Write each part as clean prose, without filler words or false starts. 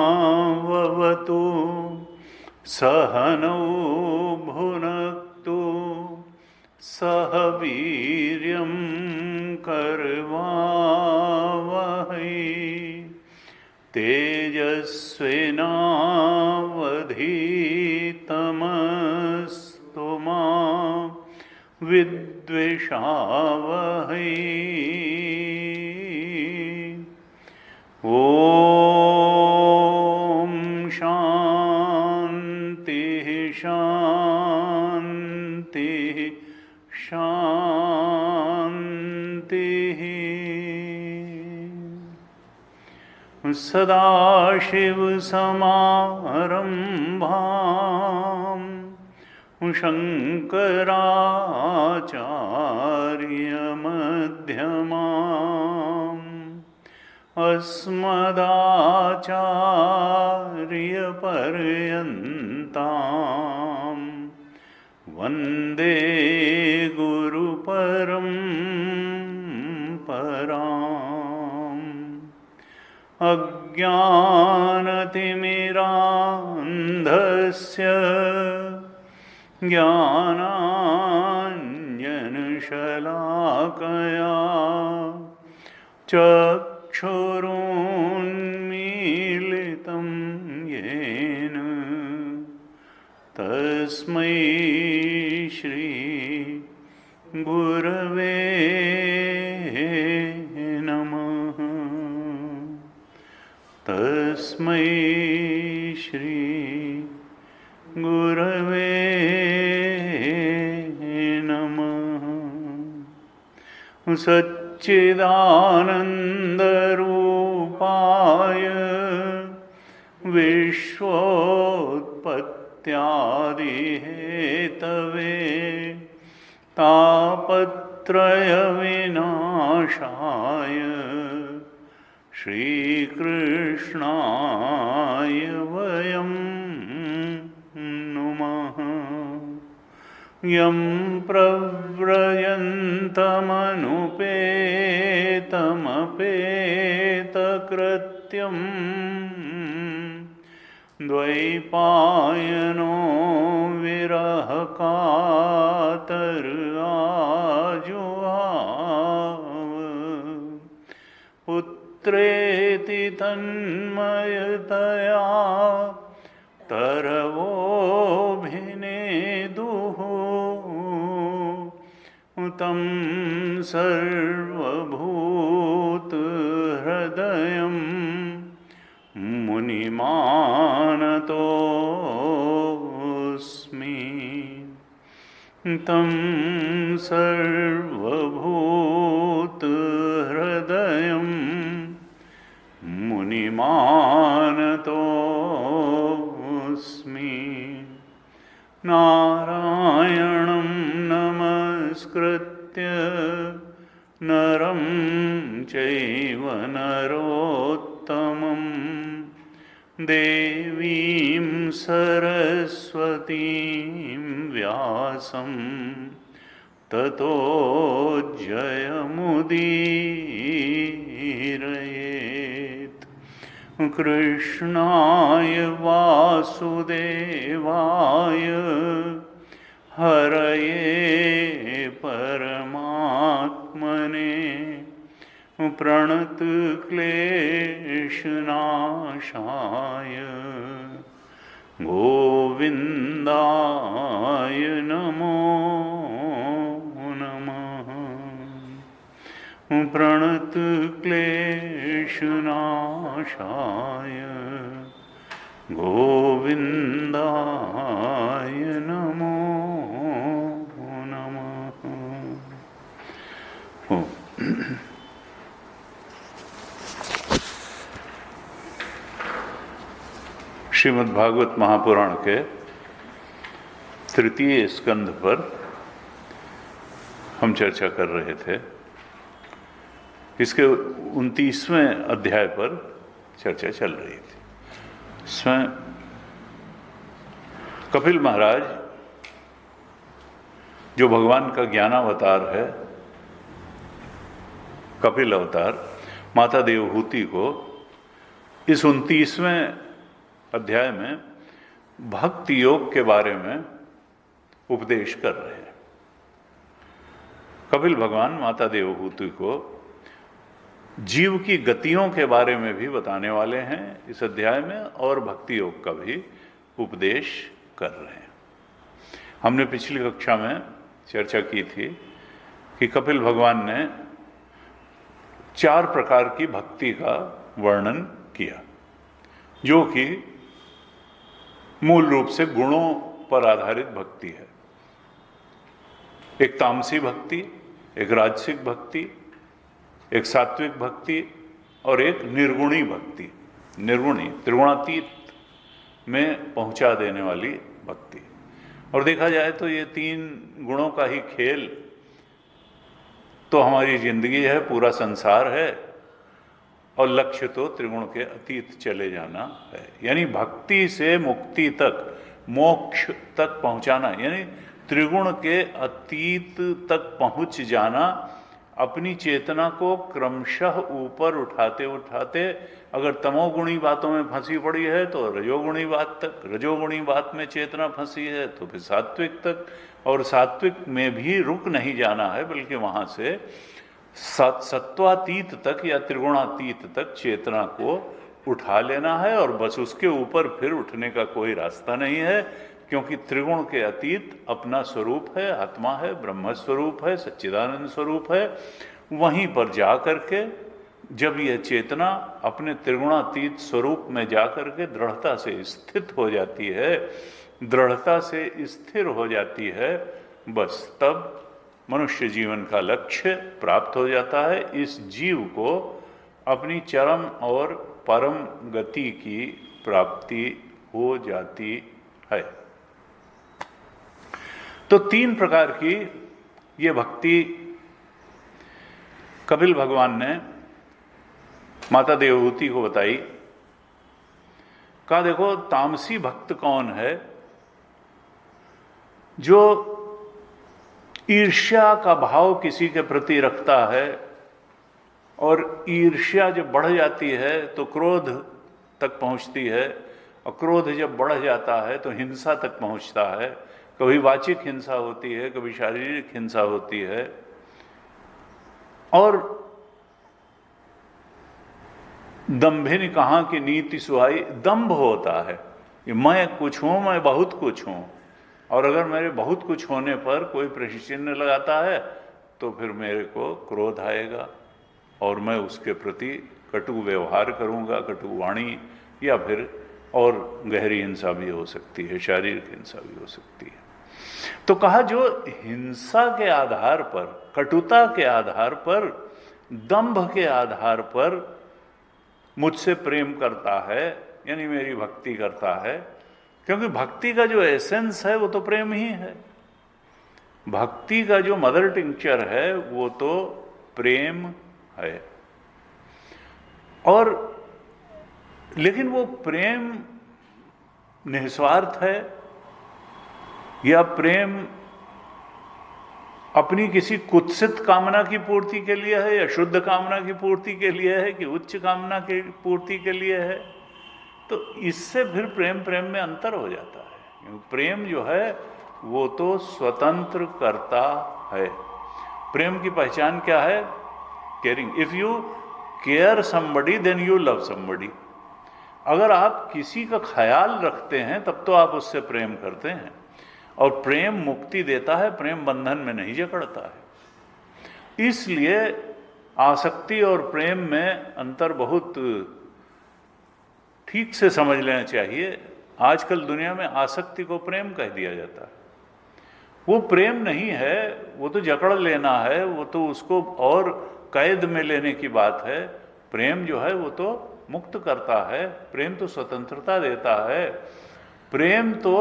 सहनावतु सहनौ भुनक्तु सह वीर्यं करवावहै तेजस्विनावधीतमस्तु मा विद्विषावहै। ॐ शान्तिः शान्तिः शान्तिः। सदाशिवसमारम्भां शङ्कराचार्यमध्यमाम् अस्मदाचार्यपर्यन्तां वन्दे गुरुपरम्पराम्। अज्ञानतिमिरान्धस्य ज्ञानाञ्जनशलाकया चक्षुरुन्मीलितं येन तस्मै श्री गुरवे नमः। तस्मै श्री गुरवे नमः। सच्चिदानन्दरूपाय विश्वोत्पत्त्यादिहेतवे तापत्रयविनाशाय श्रीकृष्णाय वयं नुमः। यं प्रव्रजन्तमनुपेतमपेतकृत्यं द्वैपायनो विरहकातराजुहाव पुत्रेति तन्मयतया तरवोऽभिनेदुः तं सर्वभूतहृदयं मुनिमानतोऽस्मि। तं सर्वभूतहृदयं मुनिमानतोऽस्मि। नारायणं नमस्कृत्य नरं चैव नरोत्तमं देवीं सरस्वतीं व्यासं ततो जयमुदीरयेत्। कृष्णाय वासुदेवाय हरये परमात्मने प्रणतक्लेशनाशाय गोविन्दाय नमो नमः। प्रणतक्लेशनाशाय गोविन्दाय नमो नमः। श्रीमद् भागवत महापुराण के तृतीय स्कंध पर हम चर्चा कर रहे थे। इसके 29वें अध्याय पर चर्चा चल रही थी। इसमें कपिल महाराज जो भगवान का ज्ञानावतार है, कपिल अवतार, माता देवहूति को इस 29वें अध्याय में भक्ति योग के बारे में उपदेश कर रहे हैं। कपिल भगवान माता देवहूति को जीव की गतियों के बारे में भी बताने वाले हैं इस अध्याय में, और भक्ति योग का भी उपदेश कर रहे हैं। हमने पिछली कक्षा में चर्चा की थी कि कपिल भगवान ने 4 प्रकार की भक्ति का वर्णन किया, जो कि मूल रूप से गुणों पर आधारित भक्ति है। एक तामसी भक्ति, एक राजसिक भक्ति, एक सात्विक भक्ति और एक निर्गुणी भक्ति। निर्गुणी त्रिगुणातीत में पहुंचा देने वाली भक्ति। और देखा जाए तो ये 3 गुणों का ही खेल तो हमारी जिंदगी है, पूरा संसार है, और लक्ष्य तो त्रिगुण के अतीत चले जाना है। यानी भक्ति से मुक्ति तक, मोक्ष तक पहुंचाना, यानी त्रिगुण के अतीत तक पहुंच जाना, अपनी चेतना को क्रमशः ऊपर उठाते उठाते, अगर तमोगुणी बातों में फंसी पड़ी है तो रजोगुणी बात तक, रजोगुणी बात में चेतना फंसी है तो फिर सात्विक तक, और सात्विक में भी रुक नहीं जाना है, बल्कि वहां से सत्वातीत तक या त्रिगुणातीत तक चेतना को उठा लेना है। और बस उसके ऊपर फिर उठने का कोई रास्ता नहीं है, क्योंकि त्रिगुण के अतीत अपना स्वरूप है, आत्मा है, ब्रह्म स्वरूप है, सच्चिदानंद स्वरूप है। वहीं पर जा करके जब यह चेतना अपने त्रिगुणातीत स्वरूप में जा करके दृढ़ता से स्थित हो जाती है, दृढ़ता से स्थिर हो जाती है, बस तब मनुष्य जीवन का लक्ष्य प्राप्त हो जाता है। इस जीव को अपनी चरम और परम गति की प्राप्ति हो जाती है। तो 3 प्रकार की ये भक्ति कपिल भगवान ने माता देवहूति को बताई। कहा देखो, तामसी भक्त कौन है? जो ईर्ष्या का भाव किसी के प्रति रखता है, और ईर्ष्या जब बढ़ जाती है तो क्रोध तक पहुंचती है, और क्रोध जब बढ़ जाता है तो हिंसा तक पहुंचता है। कभी वाचिक हिंसा होती है, कभी शारीरिक हिंसा होती है, और दंभिन कहाँ की नीति सुहाई, दंभ होता है कि मैं कुछ हूं, मैं बहुत कुछ हूं, और अगर मेरे बहुत कुछ होने पर कोई प्रश्न चिन्ह लगाता है तो फिर मेरे को क्रोध आएगा और मैं उसके प्रति कटु व्यवहार करूंगा, कटु वाणी, या फिर और गहरी हिंसा भी हो सकती है, शारीरिक हिंसा भी हो सकती है। तो कहा जो हिंसा के आधार पर, कटुता के आधार पर, दंभ के आधार पर मुझसे प्रेम करता है, यानी मेरी भक्ति करता है, क्योंकि भक्ति का जो एसेंस है वो तो प्रेम ही है। भक्ति का जो मदर टिंक्चर है वो तो प्रेम है। और लेकिन वो प्रेम निस्वार्थ है, या प्रेम अपनी किसी कुत्सित कामना की पूर्ति के लिए है, या शुद्ध कामना की पूर्ति के लिए है, कि उच्च कामना की पूर्ति के लिए है, तो इससे फिर प्रेम में अंतर हो जाता है। प्रेम जो है वो तो स्वतंत्र करता है। प्रेम की पहचान क्या है? Caring. If you care somebody then you love somebody. अगर आप किसी का ख्याल रखते हैं तब तो आप उससे प्रेम करते हैं। और प्रेम मुक्ति देता है, प्रेम बंधन में नहीं जकड़ता है। इसलिए आसक्ति और प्रेम में अंतर बहुत ठीक से समझ लेना चाहिए। आजकल दुनिया में आसक्ति को प्रेम कह दिया जाता है। वो प्रेम नहीं है, वो तो जकड़ लेना है, वो तो उसको और कैद में लेने की बात है। प्रेम जो है वो तो मुक्त करता है, प्रेम तो स्वतंत्रता देता है। प्रेम तो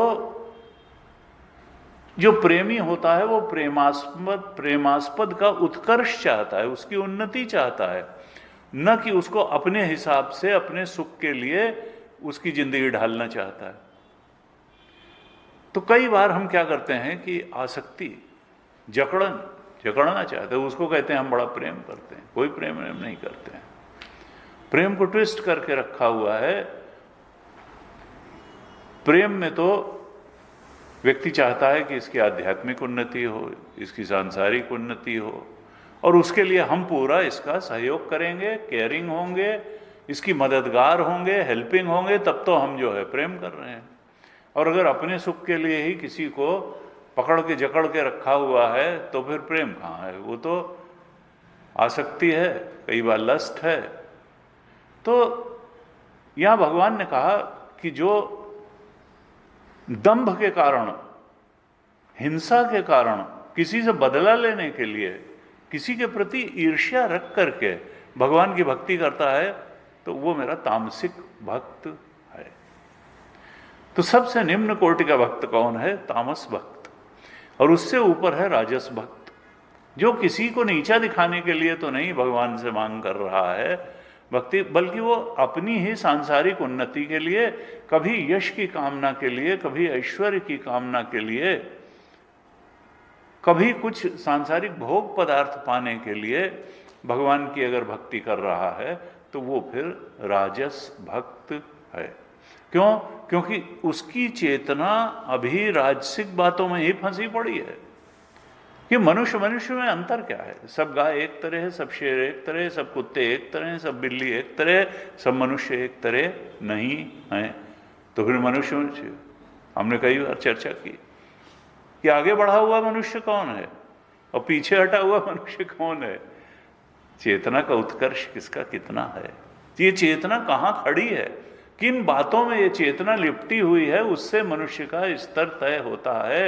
जो प्रेमी होता है वो प्रेमास्पद का उत्कर्ष चाहता है, उसकी उन्नति चाहता है, न कि उसको अपने हिसाब से अपने सुख के लिए उसकी जिंदगी ढालना चाहता है। तो कई बार हम क्या करते हैं कि आसक्ति, जकड़ना चाहते हैं, उसको कहते हैं हम बड़ा प्रेम करते हैं। कोई प्रेम नहीं करते हैं। प्रेम को ट्विस्ट करके रखा हुआ है। प्रेम में तो व्यक्ति चाहता है कि इसकी आध्यात्मिक उन्नति हो, इसकी सांसारिक उन्नति हो, और उसके लिए हम पूरा इसका सहयोग करेंगे, केयरिंग होंगे, इसकी मददगार होंगे, हेल्पिंग होंगे, तब तो हम जो है प्रेम कर रहे हैं। और अगर अपने सुख के लिए ही किसी को पकड़ के जकड़ के रखा हुआ है तो फिर प्रेम कहाँ है? वो तो आसक्ति है, कई बार लस्ट है। तो यहां भगवान ने कहा कि जो दंभ के कारण, हिंसा के कारण, किसी से बदला लेने के लिए, किसी के प्रति ईर्ष्या रख करके भगवान की भक्ति करता है तो वो मेरा तामसिक भक्त है। तो सबसे निम्न कोटि का भक्त कौन है? तामस भक्त। और उससे ऊपर है राजस भक्त, जो किसी को नीचा दिखाने के लिए तो नहीं भगवान से मांग कर रहा है भक्ति, बल्कि वो अपनी ही सांसारिक उन्नति के लिए, कभी यश की कामना के लिए, कभी ऐश्वर्य की कामना के लिए, कभी कुछ सांसारिक भोग पदार्थ पाने के लिए भगवान की अगर भक्ति कर रहा है तो वो फिर राजस भक्त है। क्यों? क्योंकि उसकी चेतना अभी राजसिक बातों में ही फंसी पड़ी है कि मनुष्य में अंतर क्या है? सब गाय एक तरह है, सब शेर एक तरह है, सब कुत्ते एक तरह हैं, सब बिल्ली एक तरह, सब मनुष्य एक तरह नहीं है। तो फिर मनुष्य हमने कई बार चर्चा की कि आगे बढ़ा हुआ मनुष्य कौन है और पीछे हटा हुआ मनुष्य कौन है? चेतना का उत्कर्ष किसका कितना है? ये चेतना कहाँ खड़ी है, किन बातों में ये चेतना लिपटी हुई है, उससे मनुष्य का स्तर तय होता है।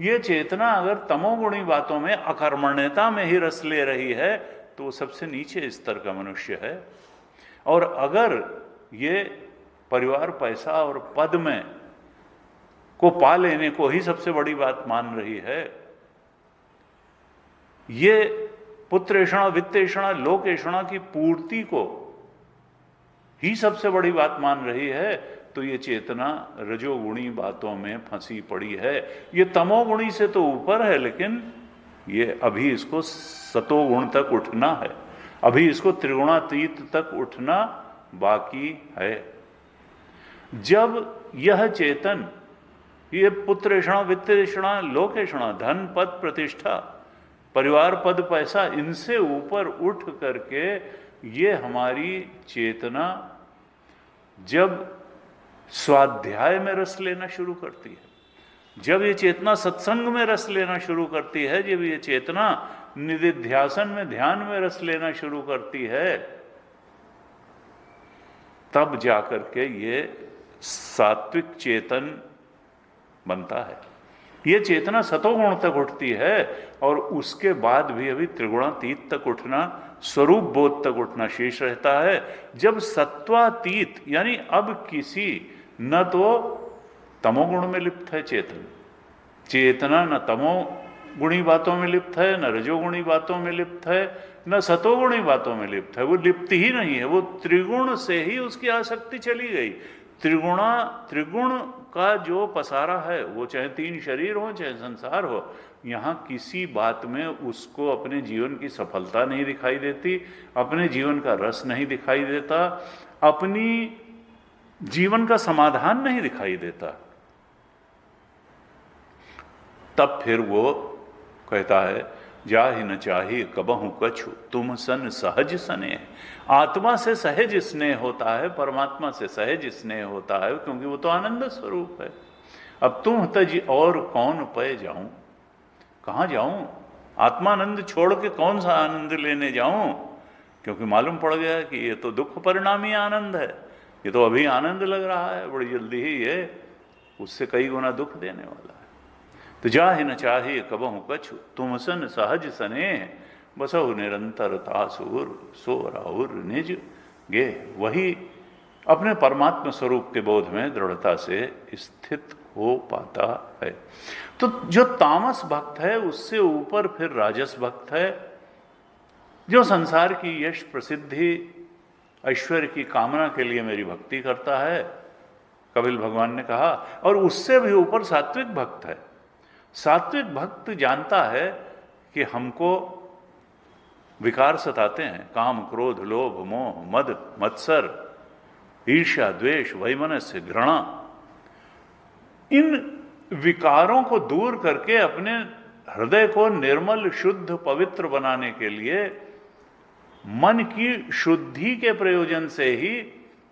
ये चेतना अगर तमोगुणी बातों में, अकर्मण्यता में ही रस ले रही है तो वो सबसे नीचे स्तर का मनुष्य है। और अगर ये परिवार, पैसा और पद में को पा लेने को ही सबसे बड़ी बात मान रही है, ये पुत्रेषणा, वित्तेषणा, लोकेषणा की पूर्ति को ही सबसे बड़ी बात मान रही है, तो ये चेतना रजोगुणी बातों में फंसी पड़ी है। ये तमोगुणी से तो ऊपर है, लेकिन ये अभी इसको सतोगुण तक उठना है, अभी इसको त्रिगुणातीत तक उठना बाकी है। जब यह चेतन, ये पुत्रेषणा, वित्तेषणा, लोकेषणा, धन, पद, प्रतिष्ठा, परिवार, पद, पैसा, इनसे ऊपर उठ करके ये हमारी चेतना जब स्वाध्याय में रस लेना शुरू करती है, जब ये चेतना सत्संग में रस लेना शुरू करती है, जब ये चेतना निधिध्यासन में, ध्यान में रस लेना शुरू करती है, तब जाकर के ये सात्विक चेतन बनता है। ये चेतना सतोगुण तक उठती है और उसके बाद भी अभी त्रिगुणातीत तक उठना, स्वरूप बोध तक उठना शेष रहता है। जब सत्वातीत, यानी अब किसी, न तो तमोगुण में लिप्त है चेतना न तमोगुणी बातों में लिप्त है, न रजोगुणी बातों में लिप्त है, न सतोगुणी बातों में लिप्त है, वो लिप्त ही नहीं है। वो त्रिगुण से ही उसकी आसक्ति चली गई। त्रिगुण का जो पसारा है, वो चाहे 3 शरीर हो, चाहे संसार हो, यहाँ किसी बात में उसको अपने जीवन की सफलता नहीं दिखाई देती, अपने जीवन का रस नहीं दिखाई देता, अपनी जीवन का समाधान नहीं दिखाई देता। तब फिर वो कहता है, जा ही न चाही कबहू कछु तुम सन सहज सने। आत्मा से सहज स्नेह होता है, परमात्मा से सहज स्नेह होता है, क्योंकि वो तो आनंद स्वरूप है। अब तुम तज और कौन पय जाऊं, कहाँ जाऊं? आत्मानंद छोड़ के कौन सा आनंद लेने जाऊं? क्योंकि मालूम पड़ गया कि ये तो दुख परिणामी आनंद है। ये तो अभी आनंद लग रहा है, बड़ी जल्दी ही ये उससे कई गुना दुख देने वाला है। तो जा ही न चाहे कबहू कछु तुम सन सहज सने, बसहु निरंतर तासुर सो राहुर निज गे। वही अपने परमात्मा स्वरूप के बोध में दृढ़ता से स्थित हो पाता है। तो जो तामस भक्त है उससे ऊपर फिर राजस भक्त है, जो संसार की यश प्रसिद्धि ऐश्वर्य की कामना के लिए मेरी भक्ति करता है, कपिल भगवान ने कहा। और उससे भी ऊपर सात्विक भक्त है। सात्विक भक्त जानता है कि हमको विकार सताते हैं, काम क्रोध लोभ मोह मद मत्सर ईर्ष्या द्वेष वैमनस्य घृणा। इन विकारों को दूर करके अपने हृदय को निर्मल शुद्ध पवित्र बनाने के लिए मन की शुद्धि के प्रयोजन से ही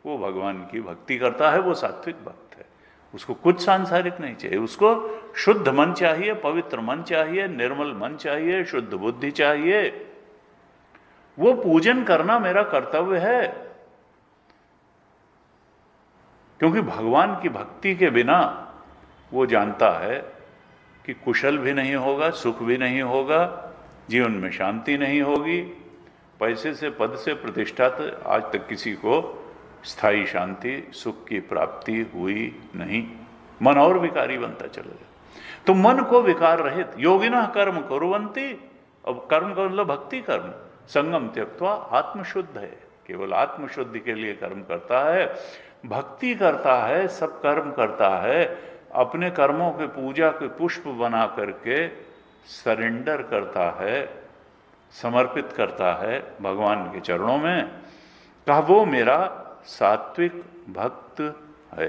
वो भगवान की भक्ति करता है। वो सात्विक भक्त है। उसको कुछ सांसारिक नहीं चाहिए, उसको शुद्ध मन चाहिए, पवित्र मन चाहिए, निर्मल मन चाहिए, शुद्ध बुद्धि चाहिए। वो पूजन करना मेरा कर्तव्य है, क्योंकि भगवान की भक्ति के बिना वो जानता है कि कुशल भी नहीं होगा, सुख भी नहीं होगा, जीवन में शांति नहीं होगी। पैसे से पद से प्रतिष्ठा तो आज तक किसी को स्थायी शांति सुख की प्राप्ति हुई नहीं। मन और विकारी बनता चला गया। तो मन को विकार रहित योगिनः कर्म कुर्वन्ति। अब कर्म का मतलब भक्ति कर्म, संगम त्यक्त्वा आत्मशुद्ध है, केवल आत्मशुद्धि के लिए कर्म करता है, भक्ति करता है, सब कर्म करता है, अपने कर्मों के पूजा के पुष्प बना करके सरेंडर करता है, समर्पित करता है भगवान के चरणों में। कहा वो मेरा सात्विक भक्त है।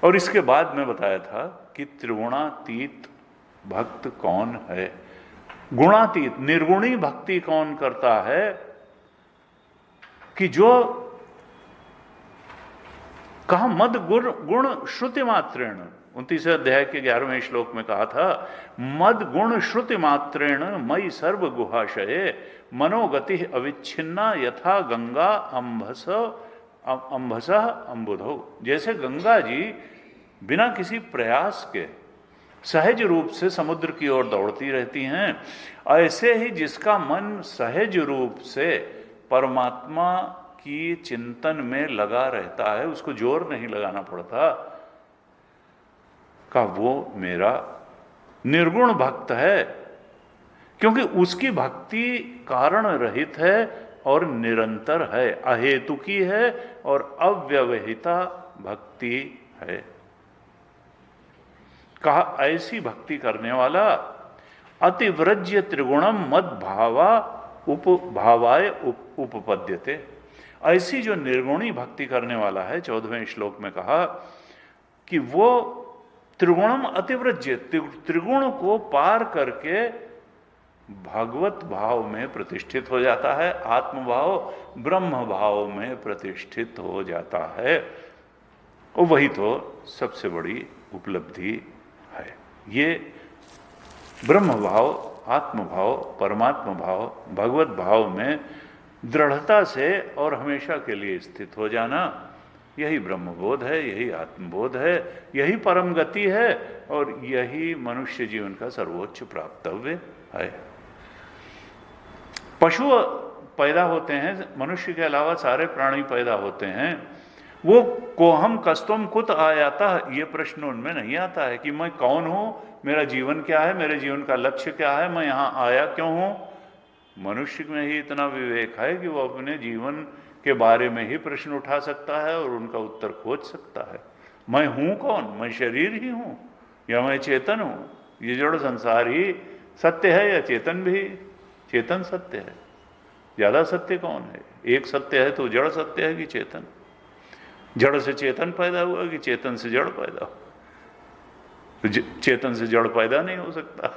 और इसके बाद में बताया था कि त्रिगुणातीत भक्त कौन है। गुणातीत निर्गुणी भक्ति कौन करता है, कि जो कहा मद गुण श्रुति मात्रेण, 29वें अध्याय के 11वें श्लोक में कहा था, मद गुण श्रुति मात्रेण मई सर्व गुहाशये मनोगति अविच्छिन्ना यथा गंगा अंभस अंबुधो। जैसे गंगा जी बिना किसी प्रयास के सहज रूप से समुद्र की ओर दौड़ती रहती हैं, ऐसे ही जिसका मन सहज रूप से परमात्मा की चिंतन में लगा रहता है, उसको जोर नहीं लगाना पड़ता, का वो मेरा निर्गुण भक्त है। क्योंकि उसकी भक्ति कारण रहित है और निरंतर है, अहेतुकी है और अव्यवहिता भक्ति है। कहा ऐसी भक्ति करने वाला अतिव्रज्य त्रिगुणम मद भावा उपभावाय उपपद्यते। ऐसी जो निर्गुणी भक्ति करने वाला है, 14वें श्लोक में कहा कि वो त्रिगुणम अतिव्रज्य, त्रिगुण को पार करके भगवत भाव में प्रतिष्ठित हो जाता है, आत्मभाव ब्रह्म भाव में प्रतिष्ठित हो जाता है। और वही तो सबसे बड़ी उपलब्धि है। ये ब्रह्म भाव, आत्मभाव, परमात्मा भाव, भगवत भाव में दृढ़ता से और हमेशा के लिए स्थित हो जाना, यही ब्रह्मबोध है, यही आत्मबोध है, यही परम गति है और यही मनुष्य जीवन का सर्वोच्च प्राप्तव्य है। पशु पैदा होते हैं, मनुष्य के अलावा सारे प्राणी पैदा होते हैं, वो कोहम कस्तुम कुत आयाता, ये प्रश्न उनमें नहीं आता है कि मैं कौन हूं, मेरा जीवन क्या है, मेरे जीवन का लक्ष्य क्या है, मैं यहां आया क्यों हूं। मनुष्य में ही इतना विवेक है कि वो अपने जीवन के बारे में ही प्रश्न उठा सकता है और उनका उत्तर खोज सकता है। मैं हूं कौन, मैं शरीर ही हूं या मैं चेतन हूं। ये जड़ संसार ही सत्य है या चेतन भी? चेतन सत्य है। ज्यादा सत्य कौन है? एक सत्य है तो जड़ सत्य है कि चेतन? जड़ से चेतन पैदा हुआ कि चेतन से जड़ पैदा हुआ? तो चेतन से जड़ पैदा नहीं हो सकता,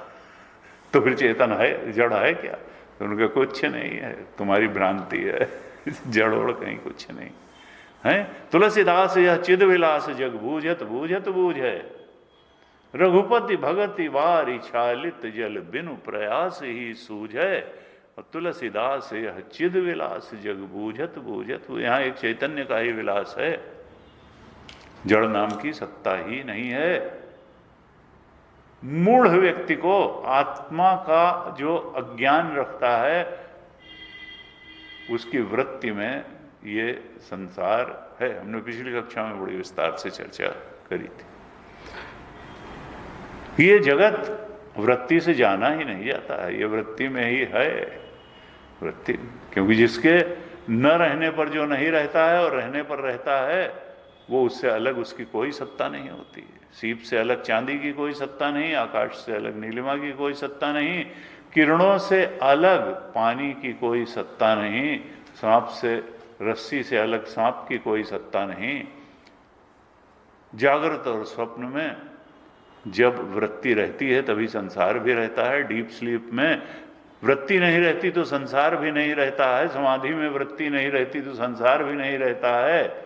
तो फिर चेतन है, जड़ है क्या? तो उनका कुछ नहीं है, तुम्हारी भ्रांति है, जड़ और कहीं कुछ नहीं है। तुलसीदास यह चिद विलास जग बूझत बूझत बूझे, रघुपति भगति वारी छालित जल बिनु प्रयास ही सूझे। और तुलसीदास यह चिद विलास जग बूझत बूझत, यहाँ एक चैतन्य का ही विलास है, जड़ नाम की सत्ता ही नहीं है। मूढ़ व्यक्ति को आत्मा का जो अज्ञान रखता है, उसकी वृत्ति में ये संसार है। हमने पिछली कक्षा में बड़ी विस्तार से चर्चा करी थी। ये जगत वृत्ति से जाना ही नहीं जाता है, ये वृत्ति में ही है। वृत्ति, क्योंकि जिसके न रहने पर जो नहीं रहता है और रहने पर रहता है, वो उससे अलग उसकी कोई सत्ता नहीं होती है। सीप से अलग चांदी की कोई सत्ता नहीं, आकाश से अलग नीलिमा की कोई सत्ता नहीं, किरणों से अलग पानी की कोई सत्ता नहीं, सांप से, रस्सी से अलग सांप की कोई सत्ता नहीं। जागृत और स्वप्न में जब वृत्ति रहती है तभी संसार भी रहता है। डीप स्लीप में वृत्ति नहीं रहती तो संसार भी नहीं रहता है। समाधि में वृत्ति नहीं रहती तो संसार भी नहीं रहता है।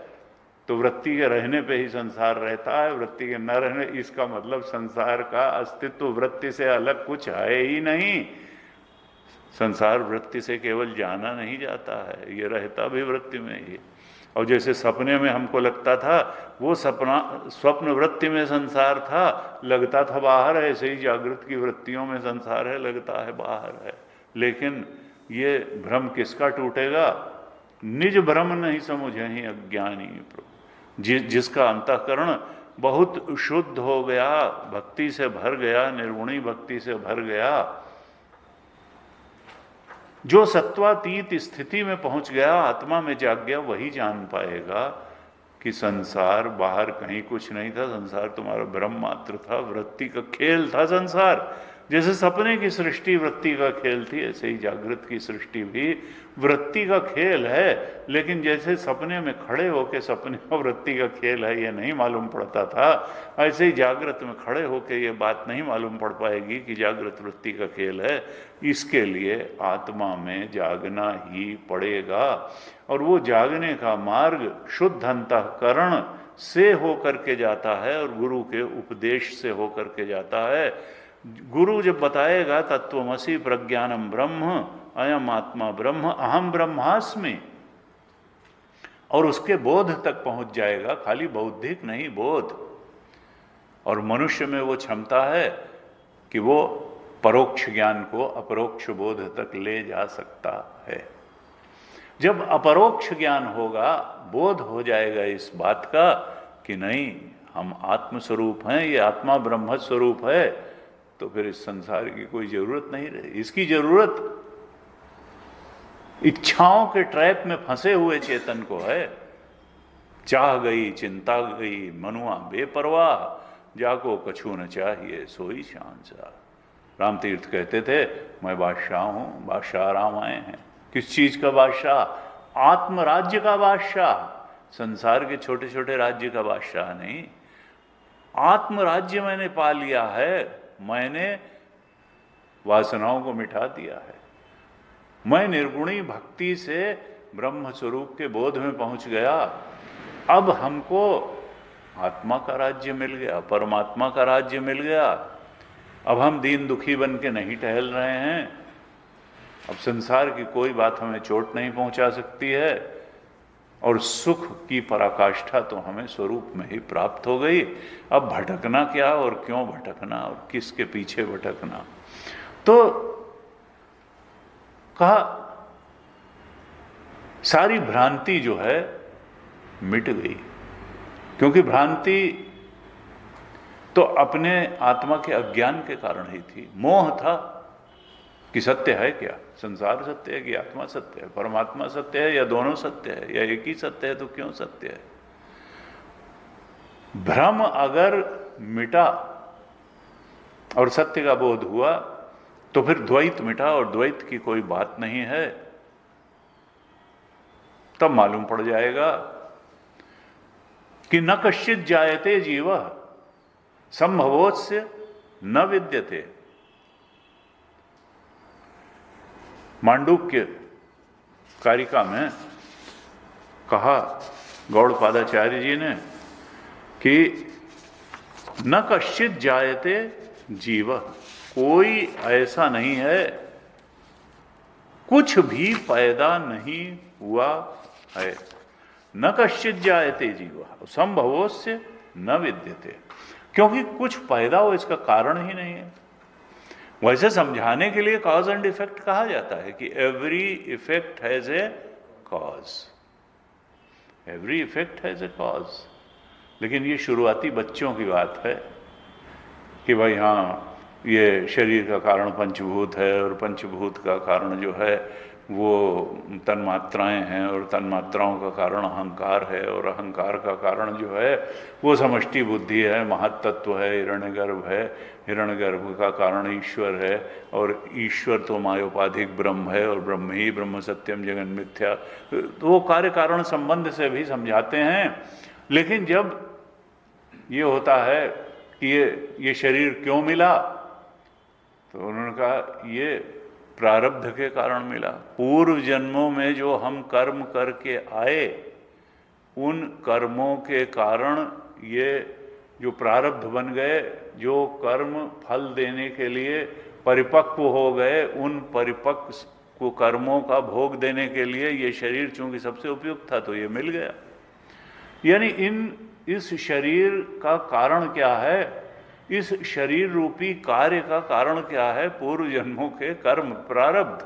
तो वृत्ति के रहने पे ही संसार रहता है, वृत्ति के न रहने, इसका मतलब संसार का अस्तित्व वृत्ति से अलग कुछ है ही नहीं। संसार वृत्ति से केवल जाना नहीं जाता है, ये रहता भी वृत्ति में ही। और जैसे सपने में हमको लगता था वो स्वप्न वृत्ति में संसार था, लगता था बाहर है, ऐसे ही जागृत की वृत्तियों में संसार है, लगता है बाहर है। लेकिन ये भ्रम किसका टूटेगा? निज भ्रम नहीं समुझे ही अज्ञानी प्रभु। जिसका अंतःकरण बहुत शुद्ध हो गया, भक्ति से भर गया, निर्गुणी भक्ति से भर गया, जो सत्वातीत स्थिति में पहुंच गया, आत्मा में जाग गया, वही जान पाएगा कि संसार बाहर कहीं कुछ नहीं था, संसार तुम्हारा भ्रम मात्र था, वृत्ति का खेल था संसार। जैसे सपने की सृष्टि वृत्ति का खेल थी, ऐसे ही जागृत की सृष्टि भी वृत्ति का खेल है। लेकिन जैसे सपने में खड़े होकर सपने और वृत्ति का खेल है ये नहीं मालूम पड़ता था, ऐसे ही जागृत में खड़े होकर ये बात नहीं मालूम पड़ पाएगी कि जागृत वृत्ति का खेल है। इसके लिए आत्मा में जागना ही पड़ेगा, और वो जागने का मार्ग शुद्ध अंतःकरण से होकर के जाता है और गुरु के उपदेश से होकर के जाता है। गुरु जब बताएगा तत्वमसि प्रज्ञानम ब्रह्म अयम आत्मा ब्रह्म अहम ब्रह्मास्मि, और उसके बोध तक पहुंच जाएगा, खाली बौद्धिक नहीं, बोध। और मनुष्य में वो क्षमता है कि वो परोक्ष ज्ञान को अपरोक्ष बोध तक ले जा सकता है। जब अपरोक्ष ज्ञान होगा, बोध हो जाएगा इस बात का कि नहीं, हम आत्मस्वरूप हैं, ये आत्मा ब्रह्म स्वरूप है, तो फिर इस संसार की कोई जरूरत नहीं रही। इसकी जरूरत इच्छाओं के ट्रैप में फंसे हुए चेतन को है। चाह गई चिंता गई मनुआ बेपरवाह, जाको कछु न चाहिए सोई शांसा। रामतीर्थ कहते थे मैं बादशाह हूं, बादशाह राम आए हैं। किस चीज का बादशाह? आत्मराज्य का बादशाह, संसार के छोटे छोटे राज्य का बादशाह नहीं। आत्मराज्य मैंने पा लिया है, मैंने वासनाओं को मिटा दिया है, मैं निर्गुणी भक्ति से ब्रह्म स्वरूप के बोध में पहुंच गया। अब हमको आत्मा का राज्य मिल गया, परमात्मा का राज्य मिल गया। अब हम दीन दुखी बन के नहीं टहल रहे हैं। अब संसार की कोई बात हमें चोट नहीं पहुंचा सकती है, और सुख की पराकाष्ठा तो हमें स्वरूप में ही प्राप्त हो गई। अब भटकना क्या और क्यों भटकना और किसके पीछे भटकना? तो कहा सारी भ्रांति जो है मिट गई, क्योंकि भ्रांति तो अपने आत्मा के अज्ञान के कारण ही थी। मोह था कि सत्य है क्या, संसार सत्य है कि आत्मा सत्य है, परमात्मा सत्य है या दोनों सत्य है या एक ही सत्य है, तो क्यों सत्य है? भ्रम अगर मिटा और सत्य का बोध हुआ तो फिर द्वैत मिटा और द्वैत की कोई बात नहीं है। तब मालूम पड़ जाएगा कि न कश्चित जायते जीव संभवोस्य न विद्यते। मांडूक्य कारिका में कहा गौड़पादाचार्य जी ने कि न कश्चित जायते जीव, कोई ऐसा नहीं है, कुछ भी पैदा नहीं हुआ है। न कश्चित जायते जीव संभवोस्य न विद्यते, क्योंकि कुछ पैदा हो इसका कारण ही नहीं है। वैसे समझाने के लिए कॉज एंड इफेक्ट कहा जाता है कि every effect has a cause, every effect has a cause. लेकिन ये शुरुआती बच्चों की बात है कि भाई हाँ ये शरीर का कारण पंचभूत है और पंचभूत का कारण जो है वो तन्मात्राएं हैं और तन्मात्राओं का कारण अहंकार है और अहंकार का कारण जो है वो समष्टि बुद्धि है, महत्तत्व है, हिरण्यगर्भ है, हिरण्यगर्भ का कारण ईश्वर है और ईश्वर तो मायोपाधिक ब्रह्म है और ब्रह्म ही ब्रह्म सत्यम जगन मिथ्या। तो वो कार्य कारण संबंध से भी समझाते हैं। लेकिन जब ये होता है कि ये शरीर क्यों मिला, तो उन्होंने कहा ये प्रारब्ध के कारण मिला। पूर्व जन्मों में जो हम कर्म करके आए उन कर्मों के कारण ये जो प्रारब्ध बन गए, जो कर्म फल देने के लिए परिपक्व हो गए, उन परिपक्व को कर्मों का भोग देने के लिए ये शरीर चूंकि सबसे उपयुक्त था तो ये मिल गया। यानी इस शरीर का कारण क्या है, इस शरीर रूपी कार्य का कारण क्या है, पूर्व जन्मों के कर्म प्रारब्ध।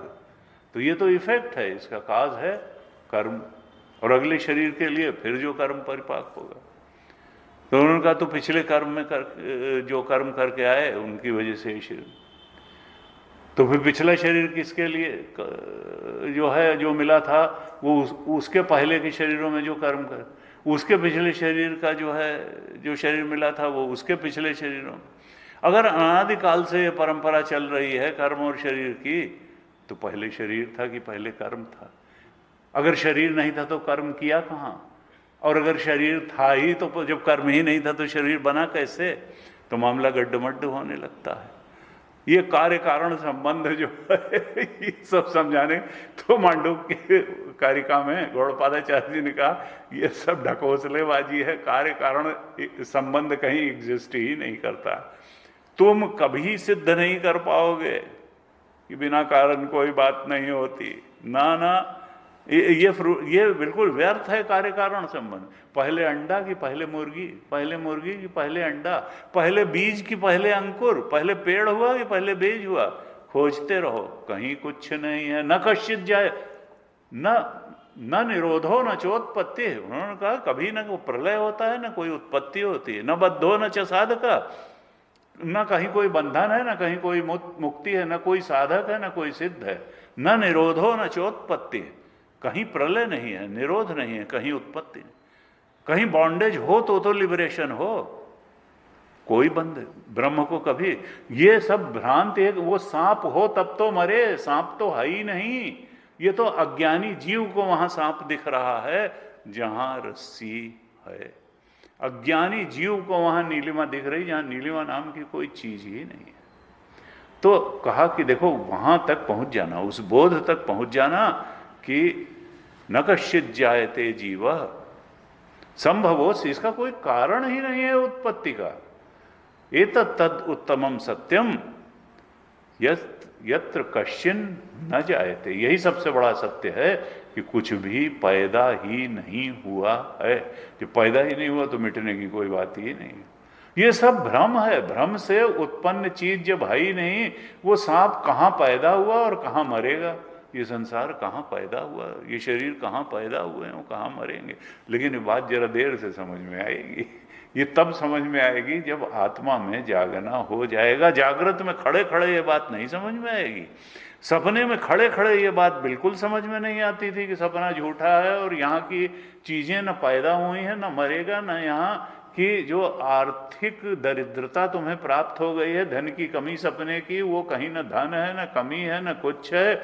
तो ये तो इफेक्ट है, इसका काज है कर्म, और अगले शरीर के लिए फिर जो कर्म परिपाक होगा। तो उन्होंने कहा तो पिछले कर्म में जो कर्म करके आए उनकी वजह से शरीर, तो फिर पिछला शरीर किसके लिए जो है जो मिला था वो उसके पहले के शरीरों में जो कर्म कर, उसके पिछले शरीर का जो है जो शरीर मिला था वो उसके पिछले शरीरों में। अगर अनादिकाल से ये परंपरा चल रही है कर्म और शरीर की, तो पहले शरीर था कि पहले कर्म था? अगर शरीर नहीं था तो कर्म किया कहाँ? और अगर शरीर था ही तो जब कर्म ही नहीं था तो शरीर बना कैसे? तो मामला गड्ढमड्ढ होने लगता है। ये कार्य कारण संबंध जो है ये सब समझाने, तो मांडूक्य कारिका में गौड़पादाचार्य जी ने कहा ये सब ढकोसलेबाजी है, कार्य कारण संबंध कहीं एग्जिस्ट ही नहीं करता। तुम कभी सिद्ध नहीं कर पाओगे कि बिना कारण कोई बात नहीं होती। ना ना, ये बिल्कुल व्यर्थ है कार्य कारण संबंध। पहले अंडा की पहले मुर्गी, पहले मुर्गी की पहले अंडा, पहले बीज की पहले अंकुर, पहले पेड़ हुआ कि पहले बीज हुआ? खोजते रहो, कहीं कुछ नहीं है। न कश्चित जाए न निरोधो न चोत्पत्ति। उन्होंने कहा कभी न कोई प्रलय होता है, न कोई उत्पत्ति होती है। न बद्धो न च साधका, न कहीं कोई बंधन है, न कहीं कोई मुक्ति है, न कोई साधक है, न कोई सिद्ध है। न निरोधो न चोत्पत्ति, कहीं प्रलय नहीं है, निरोध नहीं है, कहीं उत्पत्ति नहीं। कहीं बॉन्डेज हो तो लिबरेशन हो, कोई बंध ब्रह्म को कभी। ये सब भ्रांति है। वो सांप हो तब तो मरे, सांप तो है ही नहीं। ये तो अज्ञानी जीव को वहां सांप दिख रहा है जहां रस्सी है। अज्ञानी जीव को वहां नीलिमा दिख रही जहां नीलिमा नाम की कोई चीज ही नहीं है। तो कहा कि देखो वहां तक पहुंच जाना, उस बोध तक पहुंच जाना कि न कश्चित जायते जीव संभवो, इसका कोई कारण ही नहीं है उत्पत्ति का। एतत् तद उत्तमम सत्यम यत्र कश्चिन न जायते, यही सबसे बड़ा सत्य है कि कुछ भी पैदा ही नहीं हुआ है। जो पैदा ही नहीं हुआ तो मिटने की कोई बात ही नहीं। ये सब भ्रम है। भ्रम से उत्पन्न चीज जब है ही नहीं, वो सांप कहाँ पैदा हुआ और कहाँ मरेगा? ये संसार कहाँ पैदा हुआ, ये शरीर कहाँ पैदा हुए हैं, वो कहाँ मरेंगे? लेकिन ये बात जरा देर से समझ में आएगी। ये तब समझ में आएगी जब आत्मा में जागना हो जाएगा। जागृत में खड़े खड़े ये बात नहीं समझ में आएगी। सपने में खड़े खड़े ये बात बिल्कुल समझ में नहीं आती थी कि सपना झूठा है और यहाँ की चीजें न पैदा हुई हैं न मरेगा, न यहाँ कि जो आर्थिक दरिद्रता तुम्हें प्राप्त हो गई है, धन की कमी सपने की, वो कहीं न धन है न कमी है न कुछ है,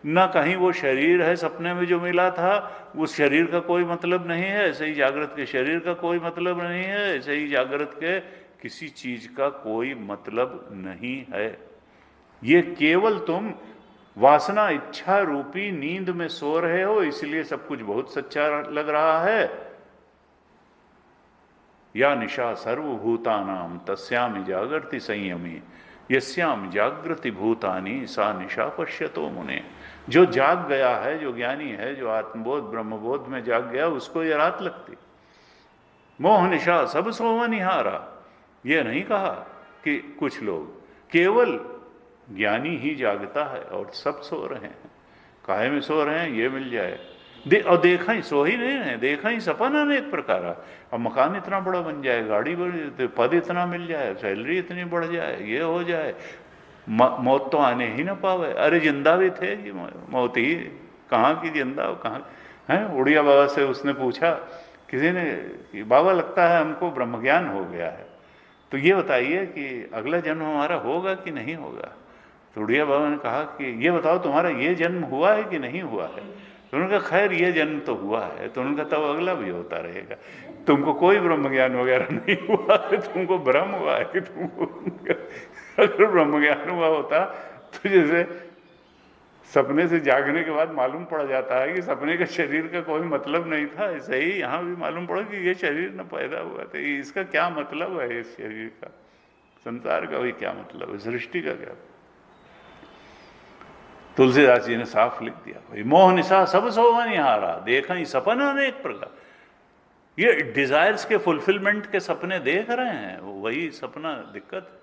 न कहीं वो शरीर है सपने में जो मिला था, उस शरीर का कोई मतलब नहीं है। ऐसे ही जागृत के शरीर का कोई मतलब नहीं है, ऐसे ही जागृत के किसी चीज का कोई मतलब नहीं है। ये केवल तुम वासना इच्छा रूपी नींद में सो रहे हो, इसलिए सब कुछ बहुत सच्चा लग रहा है। या निशा सर्वभूतानाम तस्यामि जागृति संयमी यस्याम जागृति भूतानि सा निशा पश्यतो मुने। जो जाग गया है, जो ज्ञानी है, जो आत्मबोध ब्रह्मबोध में जाग गया, उसको ये रात लगती। मोह निशा सब सोव निहारा। ये नहीं कहा कि कुछ लोग, केवल ज्ञानी ही जागता है और सब सो रहे हैं। काहे में सो रहे हैं? ये मिल जाए। और देखा ही, सो ही नहीं रहे, देखा ही सपन अनेक प्रकार। अब मकान इतना बड़ा बन जाए, गाड़ी बड़ी, पद इतना मिल जाए, सैलरी इतनी बढ़ जाए, ये हो जाए, मौत तो आने ही ना पावे। अरे जिंदा भी थे कि मौत ही कहाँ की जिंदा, कहाँ है। उड़िया बाबा से उसने पूछा किसी ने कि बाबा लगता है हमको ब्रह्म ज्ञान हो गया है, तो ये बताइए कि अगला जन्म हमारा होगा कि नहीं होगा। तो उड़िया बाबा ने कहा कि ये बताओ तुम्हारा ये जन्म हुआ है कि नहीं हुआ है। तो उन्होंने कहा खैर ये जन्म तो हुआ है। तो उन्होंने कहा तब अगला भी होता रहेगा। तुमको कोई ब्रह्म ज्ञान वगैरह नहीं हुआ है, तुमको भ्रम हुआ है कि तुमको अगर ब्रह्म ज्ञान हुआ होता तो जैसे सपने से जागने के बाद मालूम पड़ जाता है कि सपने के शरीर का कोई मतलब नहीं था, ऐसे ही यहाँ भी मालूम पड़ा कि ये शरीर न पैदा हुआ था, इसका क्या मतलब है, इस शरीर का, संसार का भी क्या मतलब है, सृष्टि का क्या। तुलसीदास जी ने साफ लिख दिया, भाई मोह निशा सब सोवन निहारा, देखा ही सपन अनेक प्रकार। ये डिजायर्स के फुलफिलमेंट के सपने देख रहे हैं, वही सपना दिक्कत,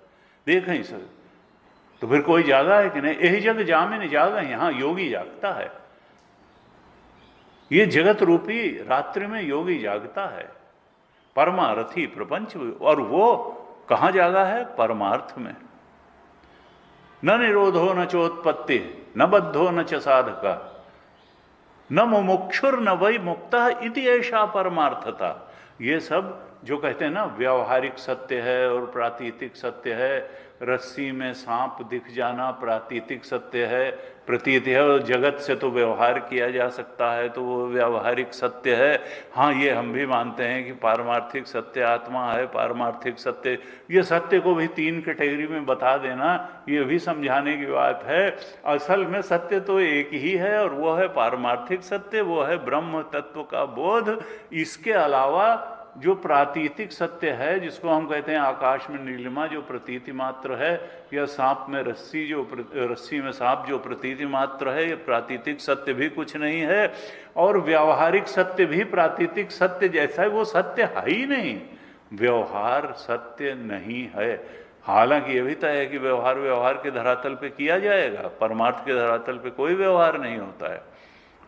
देख ही सब। तो फिर कोई जागा है कि नहीं? यही जग जामिन जागा, यहां योगी जागता है। ये जगत रूपी रात्रि में योगी जागता है, परमारथी प्रपंच। और वो कहां जागा है? परमार्थ में। न निरोधो न चोत्पत्ति न बद्धो न च साधका न मुमुक्षुर न वै मुक्ता इति ऐसा परमार्थता। ये सब जो कहते हैं ना व्यावहारिक सत्य है और प्रातीतिक सत्य है, रस्सी में सांप दिख जाना प्रातीतिक सत्य है, प्रतीत है, और जगत से तो व्यवहार किया जा सकता है तो वो व्यावहारिक सत्य है। हाँ, ये हम भी मानते हैं कि पारमार्थिक सत्य आत्मा है, पारमार्थिक सत्य। ये सत्य को भी 3 कैटेगरी में बता देना, ये भी समझाने की बात है। असल में सत्य तो एक ही है और वो है पारमार्थिक सत्य, वो है ब्रह्म तत्व का बोध। इसके अलावा जो प्रातीतिक सत्य है, जिसको हम कहते हैं आकाश में नीलिमा जो प्रतीति मात्र है, या सांप में रस्सी जो रस्सी में सांप जो प्रतीति मात्र है, ये प्रातीतिक सत्य भी कुछ नहीं है। और व्यावहारिक सत्य भी प्रातीतिक सत्य जैसा है, वो सत्य है ही नहीं। व्यवहार सत्य नहीं है। हालांकि ये भी तय है कि व्यवहार के धरातल पे किया जाएगा, परमार्थ के धरातल पे कोई व्यवहार नहीं होता है।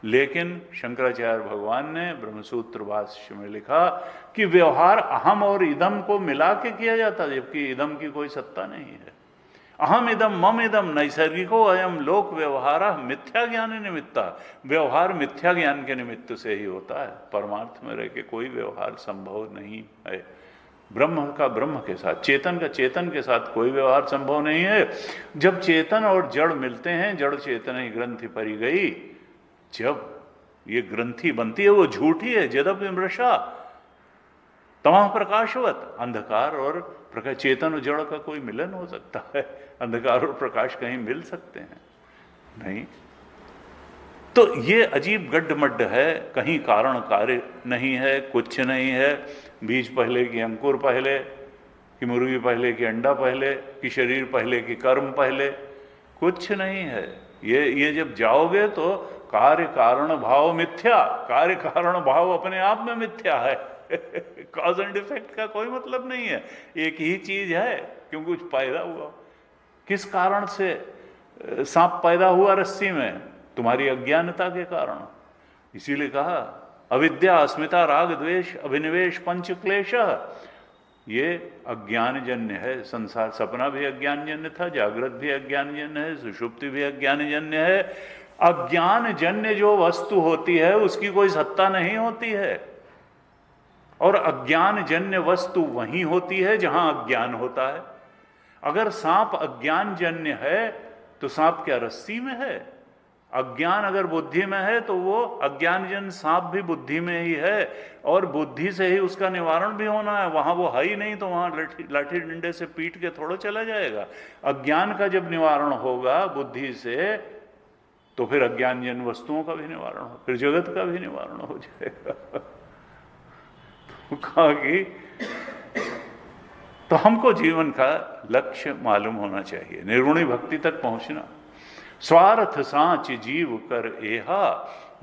लेकिन शंकराचार्य भगवान ने ब्रह्मसूत्र भाष्य में लिखा कि व्यवहार अहम और इदम को मिला के किया जाता है, जबकि इदम की कोई सत्ता नहीं है। अहम इदम मम इदम नैसर्गिको अयम लोक व्यवहार मिथ्या ज्ञान निमित्ता। व्यवहार मिथ्या ज्ञान के निमित्त से ही होता है, परमार्थ में रह के कोई व्यवहार संभव नहीं है। ब्रह्म का ब्रह्म के साथ, चेतन का चेतन के साथ कोई व्यवहार संभव नहीं है। जब चेतन और जड़ मिलते हैं, जड़ चेतन ही ग्रंथि परी गई, जब ये ग्रंथि बनती है वो झूठी है। जदप मृषा तमः प्रकाशवत, अंधकार और प्रकाश, चेतन और जड़ का कोई मिलन हो सकता है? अंधकार और प्रकाश कहीं मिल सकते हैं? नहीं। तो ये अजीब गड्ढमड्ढ है, कहीं कारण कार्य नहीं है, कुछ नहीं है। बीज पहले कि अंकुर पहले, कि मुर्गी पहले कि अंडा पहले, कि शरीर पहले कि कर्म पहले, कुछ नहीं है। ये जब जाओगे तो कार्य कारण भाव मिथ्या, कार्य कारण भाव अपने आप में मिथ्या है। कॉज एंड इफेक्ट का कोई मतलब नहीं है, एक ही चीज है। क्यों कुछ पैदा हुआ, किस कारण से सांप पैदा हुआ रस्सी में? तुम्हारी अज्ञानता के कारण। इसीलिए कहा अविद्या अस्मिता राग द्वेष अभिनिवेश पंच क्लेश, ये अज्ञानजन्य है संसार। सपना भी अज्ञानजन्य था, जागृत भी अज्ञानजन्य है, सुषुप्ति भी अज्ञानजन्य है। अज्ञानजन्य जो वस्तु होती है उसकी कोई सत्ता नहीं होती है, और अज्ञानजन्य वस्तु वहीं होती है जहां अज्ञान होता है। अगर सांप अज्ञानजन्य है तो सांप क्या रस्सी में है? अज्ञान अगर बुद्धि में है तो वो अज्ञानजन सांप भी बुद्धि में ही है, और बुद्धि से ही उसका निवारण भी होना है। वहां वो है ही नहीं तो वहां लाठी डंडे से पीट के थोड़ा चला जाएगा। अज्ञान का जब निवारण होगा बुद्धि से, तो फिर अज्ञानजन वस्तुओं का भी निवारण हो, फिर जगत का भी निवारण हो जाएगा। तो कहा कि तो हमको जीवन का लक्ष्य मालूम होना चाहिए, निर्गुणी भक्ति तक पहुंचना। स्वार्थ सांच जीव कर एहा,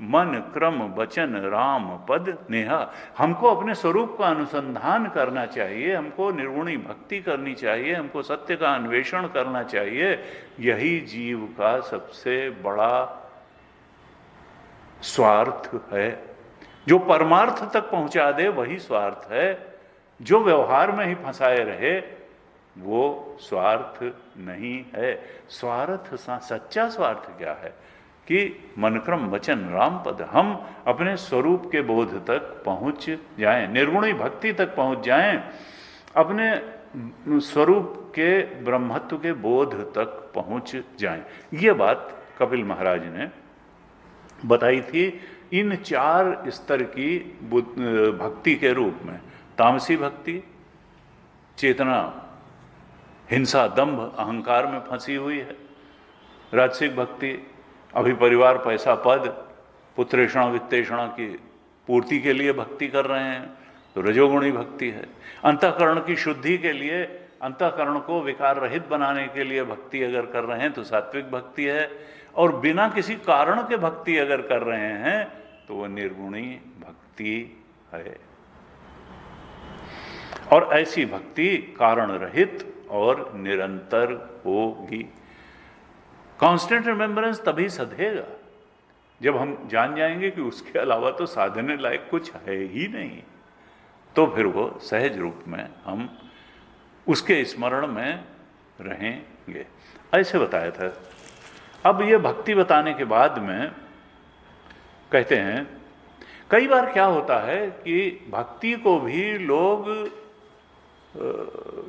मन क्रम वचन राम पद नेहा। हमको अपने स्वरूप का अनुसंधान करना चाहिए, हमको निर्गुणी भक्ति करनी चाहिए, हमको सत्य का अन्वेषण करना चाहिए। यही जीव का सबसे बड़ा स्वार्थ है। जो परमार्थ तक पहुंचा दे वही स्वार्थ है। जो व्यवहार में ही फंसाए रहे वो स्वार्थ नहीं है। स्वार्थ सच्चा स्वार्थ क्या है कि मनक्रम वचन राम पद, हम अपने स्वरूप के बोध तक पहुंच जाएं, निर्गुणी भक्ति तक पहुंच जाएं, अपने स्वरूप के ब्रह्मत्व के बोध तक पहुंच जाएं। ये बात कपिल महाराज ने बताई थी इन 4 स्तर की भक्ति के रूप में। तामसी भक्ति चेतना हिंसा दंभ अहंकार में फंसी हुई है। राजसिक भक्ति अभी परिवार पैसा पद पुत्रेषणा वित्तेषणा की पूर्ति के लिए भक्ति कर रहे हैं तो रजोगुणी भक्ति है। अंतःकरण की शुद्धि के लिए, अंतःकरण को विकार रहित बनाने के लिए भक्ति अगर कर रहे हैं तो सात्विक भक्ति है। और बिना किसी कारण के भक्ति अगर कर रहे हैं तो वह निर्गुणी भक्ति है। और ऐसी भक्ति कारण रहित और निरंतर होगी। कांस्टेंट रिमेम्बरेंस तभी सधेगा जब हम जान जाएंगे कि उसके अलावा तो साधने लायक कुछ है ही नहीं। तो फिर वो सहज रूप में हम उसके स्मरण में रहेंगे। ऐसे बताया था। अब ये भक्ति बताने के बाद में कहते हैं कई बार क्या होता है कि भक्ति को भी लोग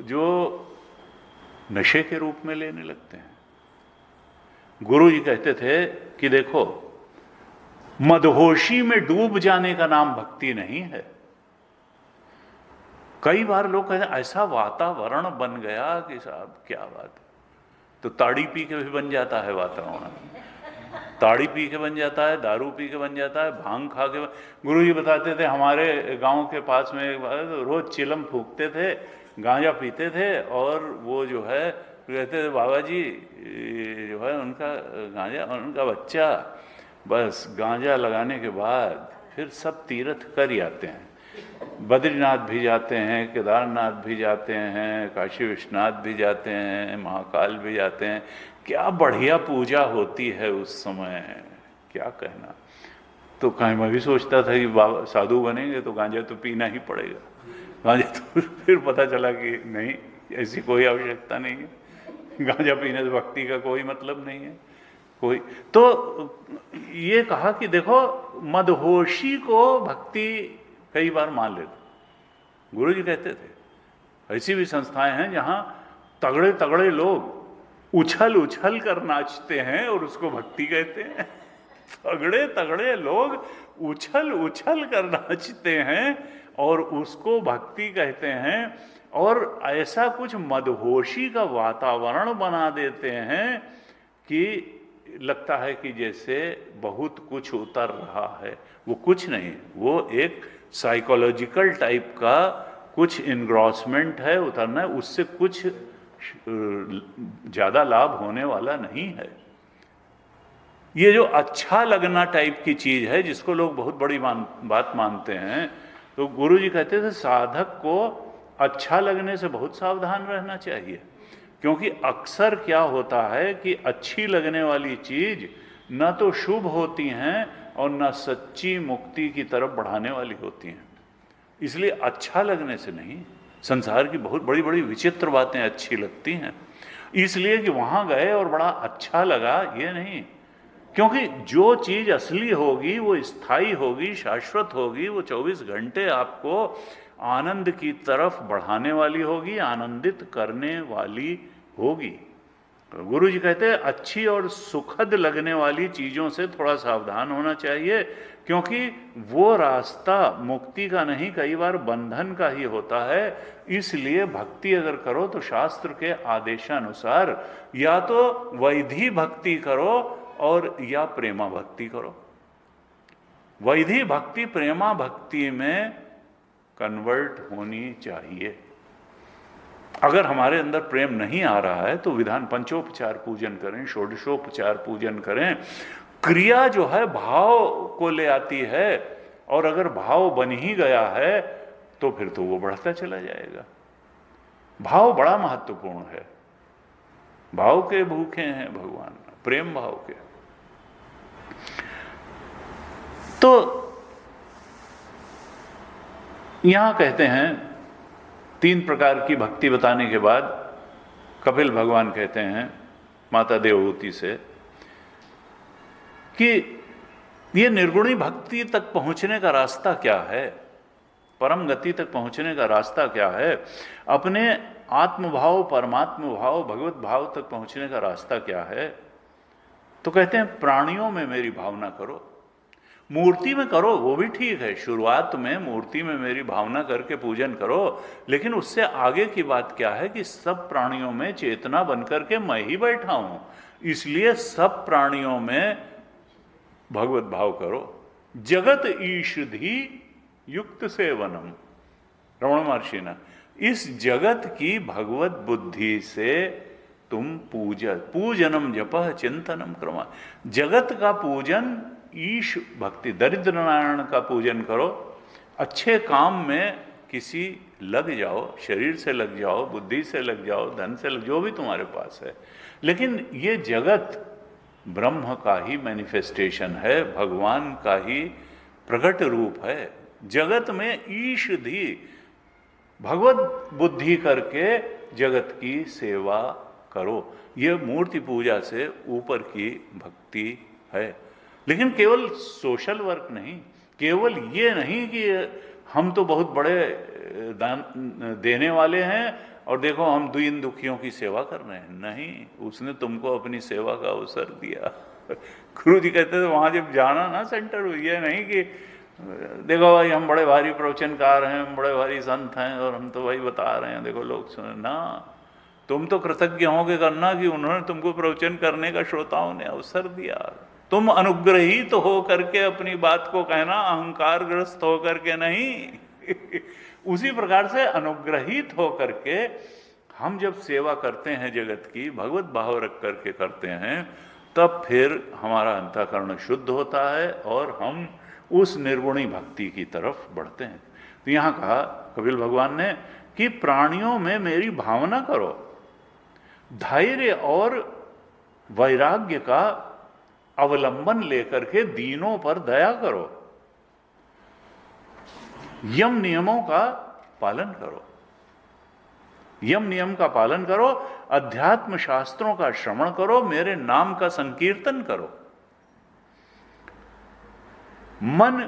जो नशे के रूप में लेने लगते हैं। गुरु जी कहते थे कि देखो, मदहोशी में डूब जाने का नाम भक्ति नहीं है। कई बार लोग कहते हैं ऐसा वातावरण बन गया कि साहब क्या बात है। तो ताड़ी पी के भी बन जाता है वातावरण, ताड़ी पी के बन जाता है, दारू पी के बन जाता है, भांग खा के। गुरु जी बताते थे हमारे गांव के पास में रोज चिलम फूकते थे, गांजा पीते थे, और वो जो है कहते थे बाबा जी जो है उनका गांजा, उनका बच्चा बस गांजा लगाने के बाद फिर सब तीर्थ कर ही आते हैं। बद्रीनाथ भी जाते हैं, केदारनाथ भी जाते हैं, काशी विश्वनाथ भी जाते हैं, महाकाल भी जाते हैं। क्या बढ़िया पूजा होती है उस समय, क्या कहना। तो कहीं मैं भी सोचता था कि बाबा साधु बनेंगे तो गांजा तो पीना ही पड़ेगा। गांजा तो फिर पता चला कि नहीं, ऐसी कोई आवश्यकता नहीं है। गांजा पीने से भक्ति का कोई मतलब नहीं है कोई। तो ये कहा कि देखो, मदहोशी को भक्ति कई बार मान लेते। गुरु जी कहते थे ऐसी भी संस्थाएं हैं जहां तगड़े तगड़े लोग उछल उछल कर नाचते हैं और उसको भक्ति कहते हैं। तगड़े तगड़े लोग उछल उछल कर नाचते हैं और उसको भक्ति कहते हैं। और ऐसा कुछ मदहोशी का वातावरण बना देते हैं कि लगता है कि जैसे बहुत कुछ उतर रहा है। वो कुछ नहीं, वो एक साइकोलॉजिकल टाइप का कुछ इनग्रॉसमेंट है, उतरना है। उससे कुछ ज्यादा लाभ होने वाला नहीं है। ये जो अच्छा लगना टाइप की चीज है जिसको लोग बहुत बड़ी बात मानते हैं, तो गुरु जी कहते थे साधक को अच्छा लगने से बहुत सावधान रहना चाहिए। क्योंकि अक्सर क्या होता है कि अच्छी लगने वाली चीज न तो शुभ होती हैं और न सच्ची मुक्ति की तरफ बढ़ाने वाली होती हैं। इसलिए अच्छा लगने से नहीं, संसार की बहुत बड़ी बड़ी विचित्र बातें अच्छी लगती हैं इसलिए कि वहां गए और बड़ा अच्छा लगा, ये नहीं। क्योंकि जो चीज असली होगी वो स्थायी होगी, शाश्वत होगी, वो 24 घंटे आपको आनंद की तरफ बढ़ाने वाली होगी, आनंदित करने वाली होगी। तो गुरु जी कहते हैं अच्छी और सुखद लगने वाली चीजों से थोड़ा सावधान होना चाहिए, क्योंकि वो रास्ता मुक्ति का नहीं, कई बार बंधन का ही होता है। इसलिए भक्ति अगर करो तो शास्त्र के आदेशानुसार या तो वैधि भक्ति करो और या प्रेमा भक्ति करो। वैधि भक्ति प्रेमा भक्ति में कन्वर्ट होनी चाहिए। अगर हमारे अंदर प्रेम नहीं आ रहा है तो विधान पंचोपचार पूजन करें, षोडशोपचार पूजन करें। क्रिया जो है भाव को ले आती है, और अगर भाव बन ही गया है तो फिर तो वो बढ़ता चला जाएगा। भाव बड़ा महत्वपूर्ण है। भाव के भूखे हैं भगवान, प्रेम भाव के। तो यहां कहते हैं 3 प्रकार की भक्ति बताने के बाद कपिल भगवान कहते हैं माता देवहूति से कि ये निर्गुणी भक्ति तक पहुंचने का रास्ता क्या है, परम गति तक पहुंचने का रास्ता क्या है, अपने आत्मभाव परमात्म भाव भगवत भाव तक पहुंचने का रास्ता क्या है। तो कहते हैं प्राणियों में मेरी भावना करो। मूर्ति में करो वो भी ठीक है, शुरुआत में मूर्ति में मेरी भावना करके पूजन करो, लेकिन उससे आगे की बात क्या है कि सब प्राणियों में चेतना बनकर के मैं ही बैठा हूं, इसलिए सब प्राणियों में भगवत भाव करो। जगत ईषधि युक्त सेवनम, रमण महर्षि ने, इस जगत की भगवत बुद्धि से तुम पूजनम जपः चिंतनम क्रमा। जगत का पूजन ईश भक्ति, दरिद्र नारायण का पूजन करो। अच्छे काम में किसी लग जाओ, शरीर से लग जाओ, बुद्धि से लग जाओ, धन से लग, जो भी तुम्हारे पास है, लेकिन ये जगत ब्रह्म का ही मैनिफेस्टेशन है, भगवान का ही प्रकट रूप है। जगत में ईषधि, भगवत बुद्धि करके जगत की सेवा करो। ये मूर्ति पूजा से ऊपर की भक्ति है। लेकिन केवल सोशल वर्क नहीं, केवल ये नहीं कि हम तो बहुत बड़े दान देने वाले हैं और देखो हम दीन दुखियों की सेवा कर रहे हैं। नहीं, उसने तुमको अपनी सेवा का अवसर दिया। गुरु जी कहते थे वहां जब जाना ना सेंटर, ये नहीं कि देखो भाई हम बड़े भारी प्रवचनकार हैं, हम बड़े भारी संत हैं और हम तो भाई बता रहे हैं, देखो लोग सुने ना। तुम तो कृतज्ञ होगे करना कि उन्होंने तुमको प्रवचन करने का श्रोताओं ने अवसर दिया। तुम अनुग्रहित तो हो करके अपनी बात को कहना, अहंकार ग्रस्त हो करके नहीं। उसी प्रकार से अनुग्रहित हो करके हम जब सेवा करते हैं जगत की, भगवत भाव रख करके करते हैं, तब फिर हमारा अंतःकरण शुद्ध होता है और हम उस निर्गुणी भक्ति की तरफ बढ़ते हैं। तो यहाँ कहा कपिल भगवान ने कि प्राणियों में मेरी भावना करो, धैर्य और वैराग्य का अवलंबन लेकर के दीनों पर दया करो, यम नियमों का पालन करो, यम नियम का पालन करो, अध्यात्म शास्त्रों का श्रवण करो, मेरे नाम का संकीर्तन करो। मन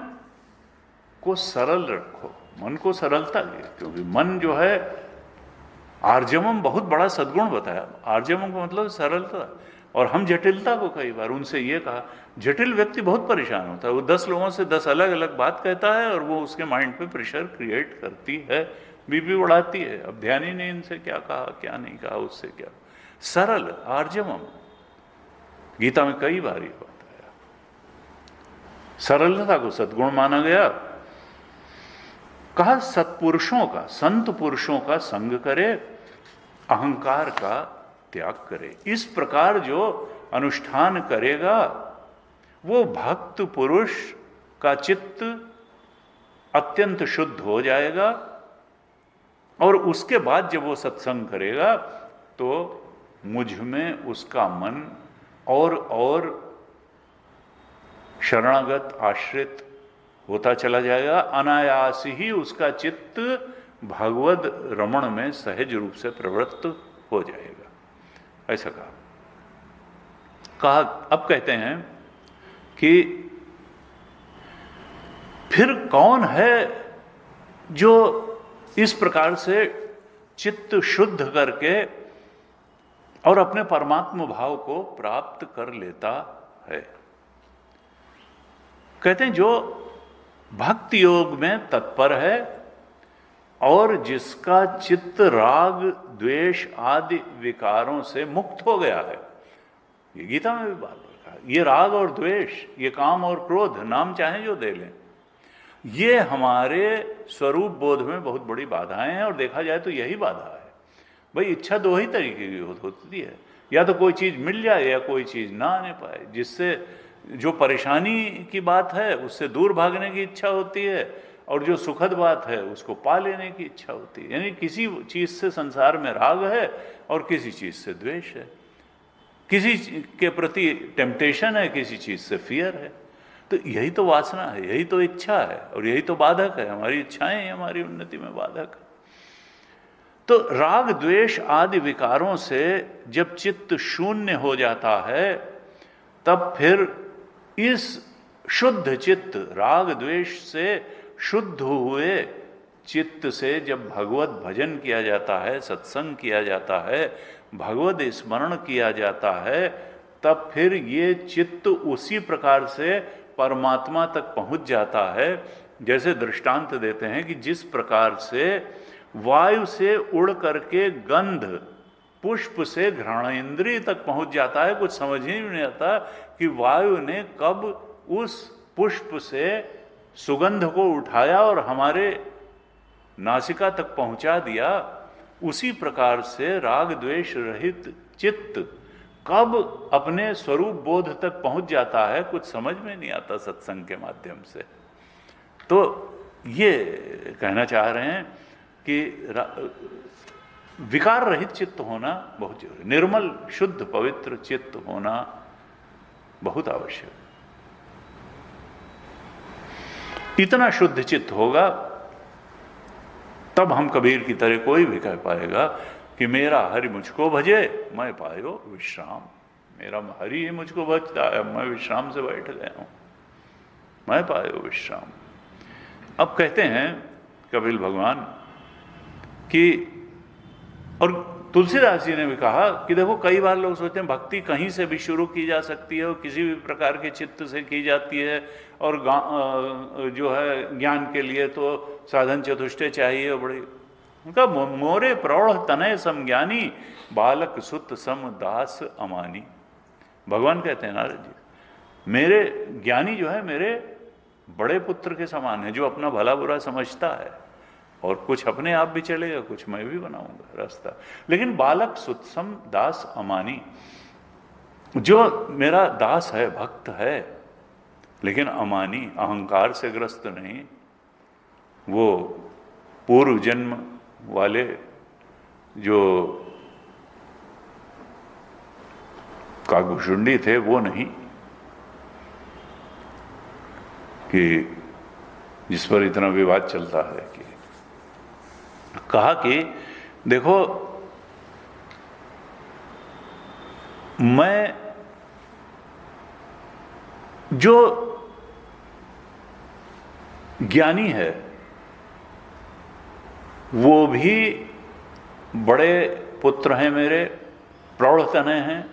को सरल रखो, मन को सरलता दे, क्योंकि मन जो है, आर्जवम बहुत बड़ा सद्गुण बताया। आर्जवम का मतलब सरलता, और हम जटिलता को कई बार उनसे ये कहा, जटिल व्यक्ति बहुत परेशान होता है। वो 10 लोगों से 10 अलग अलग बात कहता है और वो उसके माइंड पे प्रेशर क्रिएट करती है, बीपी बढ़ाती है। अब ध्यान ही नहीं इनसे क्या कहा क्या नहीं कहा, उससे क्या। सरल आर्जवम, गीता में कई बार ये बात आया। सरलता को सद्गुण माना गया। कहा सत्पुरुषों का, संत पुरुषों का संग करे, अहंकार का त्याग करे। इस प्रकार जो अनुष्ठान करेगा वो भक्त पुरुष का चित्त अत्यंत शुद्ध हो जाएगा, और उसके बाद जब वो सत्संग करेगा तो मुझ में उसका मन और शरणागत आश्रित होता चला जाएगा। अनायास ही उसका चित्त भगवद रमण में सहज रूप से प्रवृत्त हो जाएगा। ऐसा कहा। अब कहते हैं कि फिर कौन है जो इस प्रकार से चित्त शुद्ध करके और अपने परमात्म भाव को प्राप्त कर लेता है। कहते हैं जो भक्ति योग में तत्पर है और जिसका चित्त राग द्वेष आदि विकारों से मुक्त हो गया है, ये गीता में भी बार बार कहा, ये राग और द्वेष, ये काम और क्रोध, नाम चाहे जो दे लें, ये हमारे स्वरूप बोध में बहुत बड़ी बाधाएं हैं। और देखा जाए तो यही बाधा है। भाई इच्छा दो ही तरीके की होती है, या तो कोई चीज़ मिल जाए या कोई चीज़ ना आने पाए, जिससे जो परेशानी की बात है उससे दूर भागने की इच्छा होती है, और जो सुखद बात है उसको पा लेने की इच्छा होती है। यानी किसी चीज़ से संसार में राग है और किसी चीज़ से द्वेष है, किसी के प्रति टेम्पटेशन है, किसी चीज़ से फियर है। तो यही तो वासना है, यही तो इच्छा है, और यही तो बाधक है। हमारी इच्छाएं हमारी उन्नति में बाधक है। तो राग द्वेष आदि विकारों से जब चित्त शून्य हो जाता है, तब फिर इस शुद्ध चित्त, राग द्वेष से शुद्ध हुए चित्त से जब भगवत भजन किया जाता है, सत्संग किया जाता है, भगवत स्मरण किया जाता है, तब फिर ये चित्त उसी प्रकार से परमात्मा तक पहुंच जाता है। जैसे दृष्टांत देते हैं कि जिस प्रकार से वायु से उड़ करके गंध पुष्प से घ्राणेन्द्रिय तक पहुंच जाता है, कुछ समझ ही नहीं आता कि वायु ने कब उस पुष्प से सुगंध को उठाया और हमारे नासिका तक पहुंचा दिया। उसी प्रकार से राग द्वेष रहित चित्त कब अपने स्वरूप बोध तक पहुंच जाता है, कुछ समझ में नहीं आता सत्संग के माध्यम से। तो ये कहना चाह रहे हैं कि विकार रहित चित्त होना बहुत जरूरी, निर्मल शुद्ध पवित्र चित्त होना बहुत आवश्यक। इतना शुद्ध चित्त होगा तब हम कबीर की तरह कोई भी कह पाएगा कि मेरा हरि मुझको भजे मैं पायो विश्राम। मेरा हरि ही मुझको भजता है, मैं विश्राम से बैठ गया हूं, मैं पायो विश्राम। अब कहते हैं कपिल भगवान कि, और तुलसीदास जी ने भी कहा कि देखो कई बार लोग सोचते हैं भक्ति कहीं से भी शुरू की जा सकती है और किसी भी प्रकार के चित्त से की जाती है, और जो है ज्ञान के लिए तो साधन चतुष्टय चाहिए। और बड़ी उनका मोरे प्रौढ़ तनय समज्ञानी बालक सुत सम दास अमानी। भगवान कहते हैं नारद जी, मेरे ज्ञानी जो है मेरे बड़े पुत्र के समान है, जो अपना भला बुरा समझता है, और कुछ अपने आप भी चलेगा, कुछ मैं भी बनाऊंगा रास्ता। लेकिन बालक सुत्सम दास अमानी, जो मेरा दास है, भक्त है, लेकिन अमानी, अहंकार से ग्रस्त नहीं, वो पूर्व जन्म वाले जो कागुशुंडी थे वो नहीं, कि जिस पर इतना विवाद चलता है। कि कहा कि देखो मैं जो ज्ञानी है वो भी बड़े पुत्र हैं मेरे, प्रौढ़ तनय हैं,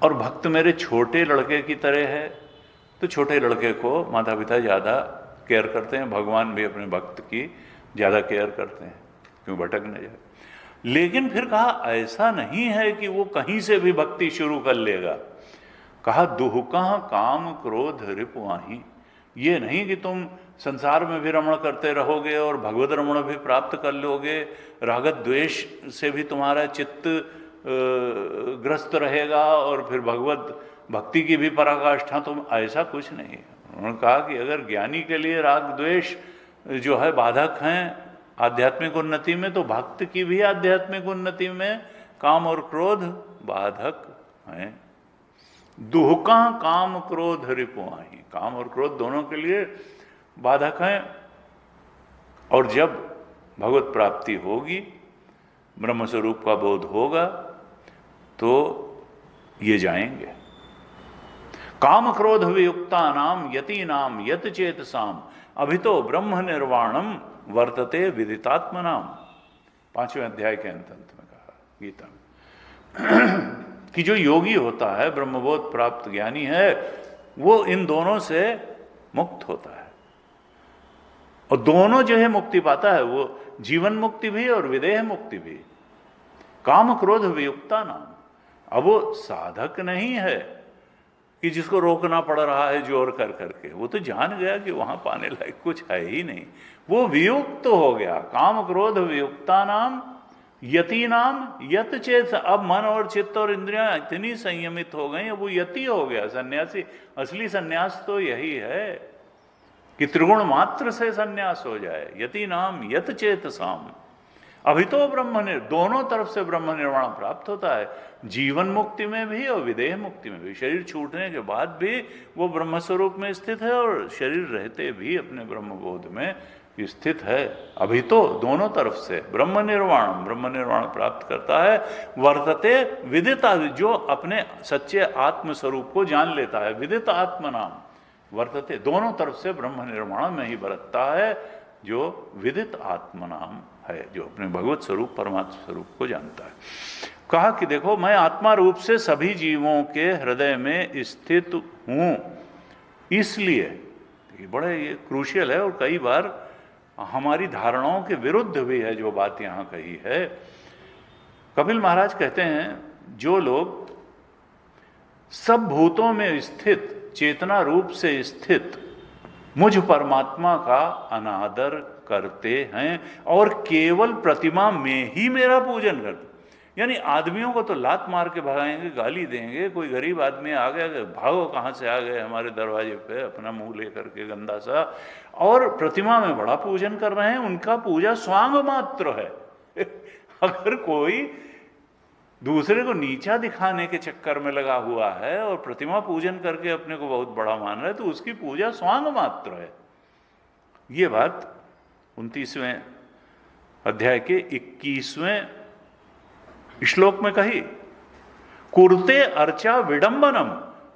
और भक्त मेरे छोटे लड़के की तरह है। तो छोटे लड़के को माता पिता ज़्यादा केयर करते हैं, भगवान भी अपने भक्त की ज़्यादा केयर करते हैं क्यों भटक न जाए। लेकिन फिर कहा ऐसा नहीं है कि वो कहीं से भी भक्ति शुरू कर लेगा। कहा दुहुका काम क्रोध रिपुआही, ये नहीं कि तुम संसार में भी रमण करते रहोगे और भगवत रमण भी प्राप्त कर लोगे, रागत द्वेष से भी तुम्हारा चित्त ग्रस्त रहेगा और फिर भगवत भक्ति की भी पराकाष्ठा तुम, ऐसा कुछ नहीं। उन्होंने कहा कि अगर ज्ञानी के लिए राग द्वेष जो है बाधक हैं आध्यात्मिक उन्नति में, तो भक्त की भी आध्यात्मिक उन्नति में काम और क्रोध बाधक हैं। दुहका काम क्रोध रिपुआही, काम और क्रोध दोनों के लिए बाधक हैं। और जब भगवत प्राप्ति होगी, ब्रह्म स्वरूप का बोध होगा, तो ये जाएंगे। काम क्रोध वियुक्ता नाम यति नाम यत चेतसाम अभितो ब्रह्म निर्वाणम वर्तते विदितात्मनाम। 5वें अध्याय के अंत में कहा गीता में। कि जो योगी होता है, ब्रह्मबोध प्राप्त ज्ञानी है, वो इन दोनों से मुक्त होता है। और दोनों जो है मुक्ति पाता है, वो जीवन मुक्ति भी और विदेह मुक्ति भी। काम क्रोध वियुक्ता नाम। अब वो साधक नहीं है कि जिसको रोकना पड़ रहा है जोर कर करके, वो तो जान गया कि वहां पाने लायक कुछ है ही नहीं, वो वियुक्त हो गया। काम क्रोध वियुक्ता नाम यति नाम यत चेत। अब मन और चित्त और इंद्रियां इतनी संयमित हो गई, अब वो यति हो गया, सन्यासी। असली सन्यास तो यही है कि त्रिगुण मात्र से सन्यास हो जाए। यति नाम यत चेत साम। अभी तो ब्रह्म ने दोनों तरफ से ब्रह्म निर्वाण प्राप्त होता है, जीवन मुक्ति में भी और विदेह मुक्ति में भी। शरीर छूटने के बाद भी वो ब्रह्म स्वरूप में स्थित है और शरीर रहते भी अपने ब्रह्म बोध में स्थित है। अभी तो दोनों तरफ से ब्रह्म निर्वाण प्राप्त करता है। वर्तते विदिता, जो अपने सच्चे आत्म स्वरूप को जान लेता है, विदित आत्म नाम वर्तते, दोनों तरफ से ब्रह्म निर्वाण में ही बरतता है, जो विदित आत्म नाम है, जो अपने भगवत स्वरूप परमात्मा स्वरूप को जानता है। कहा कि देखो, मैं आत्मा रूप से सभी जीवों के हृदय में स्थित हूं, इसलिए ये बड़े ये क्रूशियल है और कई बार हमारी धारणाओं के विरुद्ध भी है जो बात यहां कही है। कपिल महाराज कहते हैं, जो लोग सब भूतों में स्थित, चेतना रूप से स्थित मुझ परमात्मा का अनादर करते हैं और केवल प्रतिमा में ही मेरा पूजन करते, यानी आदमियों को तो लात मार के भगाएंगे, गाली देंगे। कोई गरीब आदमी आ गया, भागो कहाँ से आ गए हमारे दरवाजे पे, अपना मुंह लेकर के गंदा सा, और प्रतिमा में बड़ा पूजन कर रहे हैं। उनका पूजा स्वांग मात्र है। अगर कोई दूसरे को नीचा दिखाने के चक्कर में लगा हुआ है और प्रतिमा पूजन करके अपने को बहुत बड़ा मान रहा है, तो उसकी पूजा स्वांग मात्र है। ये बात 29वें अध्याय के 21वें श्लोक में कही। कुरते अर्चा विडंबनम।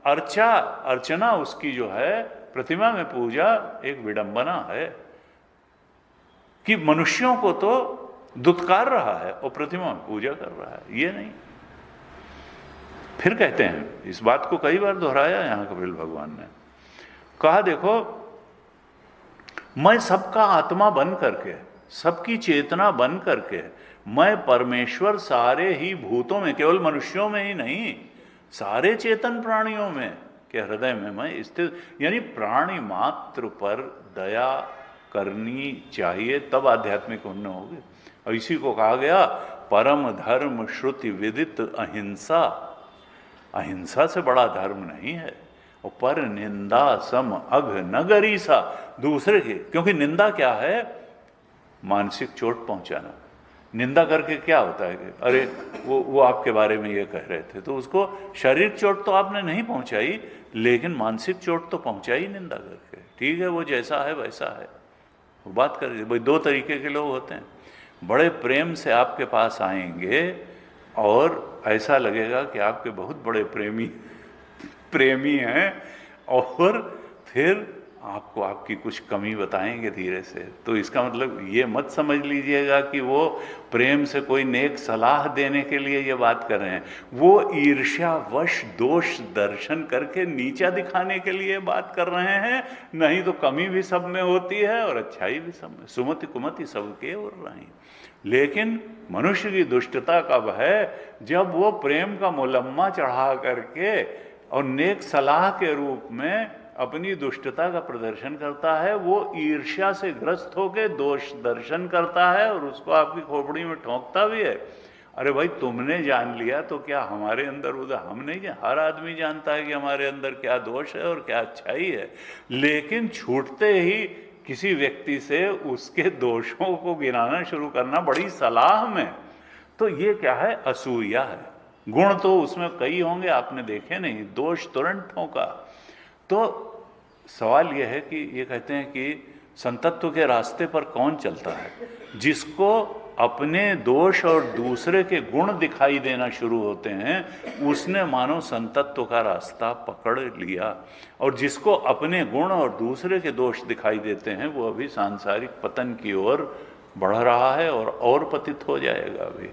अर्चना उसकी जो है, प्रतिमा में पूजा एक विडंबना है कि मनुष्यों को तो दुत्कार रहा है और प्रतिमा में पूजा कर रहा है, ये नहीं। फिर कहते हैं, इस बात को कई बार दोहराया यहां कपिल भगवान ने, कहा देखो, मैं सबका आत्मा बन करके, सबकी चेतना बन करके, मैं परमेश्वर सारे ही भूतों में, केवल मनुष्यों में ही नहीं, सारे चेतन प्राणियों में के हृदय में मैं स्थित। यानी प्राणी मात्र पर दया करनी चाहिए, तब आध्यात्मिक उन्नति होगी। और इसी को कहा गया, परम धर्म श्रुति विदित अहिंसा। अहिंसा से बड़ा धर्म नहीं है। और पर निंदा सम अघ नगरी सा। दूसरे के, क्योंकि निंदा क्या है? मानसिक चोट पहुंचाना। निंदा करके क्या होता है कि अरे वो आपके बारे में ये कह रहे थे, तो उसको शारीरिक चोट तो आपने नहीं पहुंचाई, लेकिन मानसिक चोट तो पहुंचाई निंदा करके। ठीक है, वो जैसा है वैसा है, वो बात कर। भाई दो तरीके के लोग होते हैं, बड़े प्रेम से आपके पास आएंगे और ऐसा लगेगा कि आपके बहुत बड़े प्रेमी हैं, और फिर आपको आपकी कुछ कमी बताएंगे धीरे से। तो इसका मतलब ये मत समझ लीजिएगा कि वो प्रेम से कोई नेक सलाह देने के लिए ये बात कर रहे हैं। वो ईर्ष्यावश दोष दर्शन करके नीचा दिखाने के लिए बात कर रहे हैं। नहीं तो कमी भी सब में होती है और अच्छाई भी सब में, सुमति कुमति सबके ओर रही। लेकिन मनुष्य की दुष्टता कब है? जब वो प्रेम का मुलम्मा चढ़ा करके और नेक सलाह के रूप में अपनी दुष्टता का प्रदर्शन करता है। वो ईर्ष्या से ग्रस्त होकर दोष दर्शन करता है और उसको आपकी खोपड़ी में ठोंकता भी है। अरे भाई, तुमने जान लिया तो क्या हमारे अंदर उधर? हम नहीं जान, हर आदमी जानता है कि हमारे अंदर क्या दोष है और क्या अच्छाई है। लेकिन छूटते ही किसी व्यक्ति से उसके दोषों को गिनाना शुरू करना बड़ी सलाह में, तो ये क्या है? असूया है। गुण तो उसमें कई होंगे, आपने देखे नहीं, दोष तुरंत ठोंका। तो सवाल यह है कि ये कहते हैं कि संतत्व के रास्ते पर कौन चलता है? जिसको अपने दोष और दूसरे के गुण दिखाई देना शुरू होते हैं, उसने मानो संतत्व का रास्ता पकड़ लिया। और जिसको अपने गुण और दूसरे के दोष दिखाई देते हैं, वो अभी सांसारिक पतन की ओर बढ़ रहा है और पतित हो जाएगा अभी।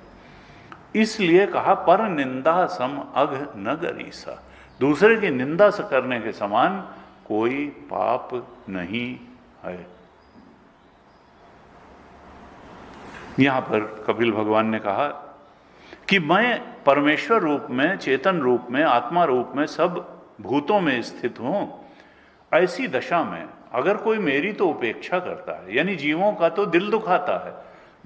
इसलिए कहा पर निंदा सम अघ न गरीसा, दूसरे की निंदा से करने के समान कोई पाप नहीं है। यहां पर कपिल भगवान ने कहा कि मैं परमेश्वर रूप में, चेतन रूप में, आत्मा रूप में सब भूतों में स्थित हूं। ऐसी दशा में अगर कोई मेरी तो उपेक्षा करता है, यानी जीवों का तो दिल दुखाता है,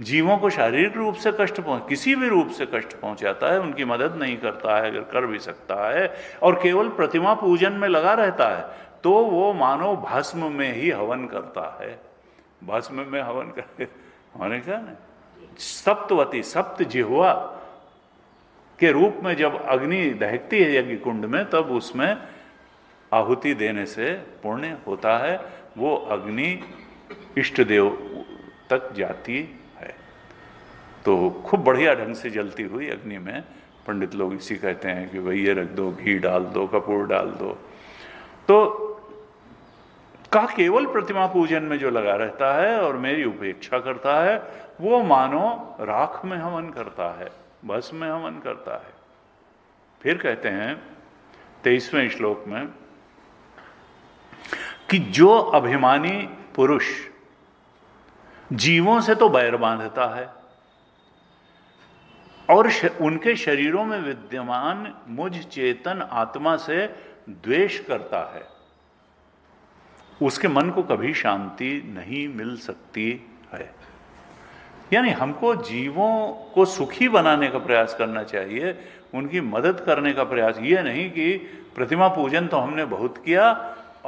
जीवों को शारीरिक रूप से कष्ट किसी भी रूप से कष्ट पहुंचाता है, उनकी मदद नहीं करता है, अगर कर भी सकता है, और केवल प्रतिमा पूजन में लगा रहता है, तो वो मानो भस्म में ही हवन करता है। भस्म में हवन करके हमारे क्या ना, सप्तवती, सप्त जिह्वा के रूप में जब अग्नि दहकती है यज्ञ कुंड में, तब उसमें आहुति देने से पुण्य होता है, वो अग्नि इष्ट देव तक जाती है। तो खूब बढ़िया ढंग से जलती हुई अग्नि में पंडित लोग इसी कहते हैं कि भाई ये रख दो, घी डाल दो, कपूर डाल दो। तो कहा केवल प्रतिमा पूजन में जो लगा रहता है और मेरी उपेक्षा करता है, वो मानो राख में हवन करता है, भस्म में हवन करता है। फिर कहते हैं 23वें श्लोक में कि जो अभिमानी पुरुष जीवों से तो बैर बांधता है और उनके शरीरों में विद्यमान मुझ चेतन आत्मा से द्वेष करता है, उसके मन को कभी शांति नहीं मिल सकती है। यानी हमको जीवों को सुखी बनाने का प्रयास करना चाहिए, उनकी मदद करने का प्रयास, ये नहीं कि प्रतिमा पूजन तो हमने बहुत किया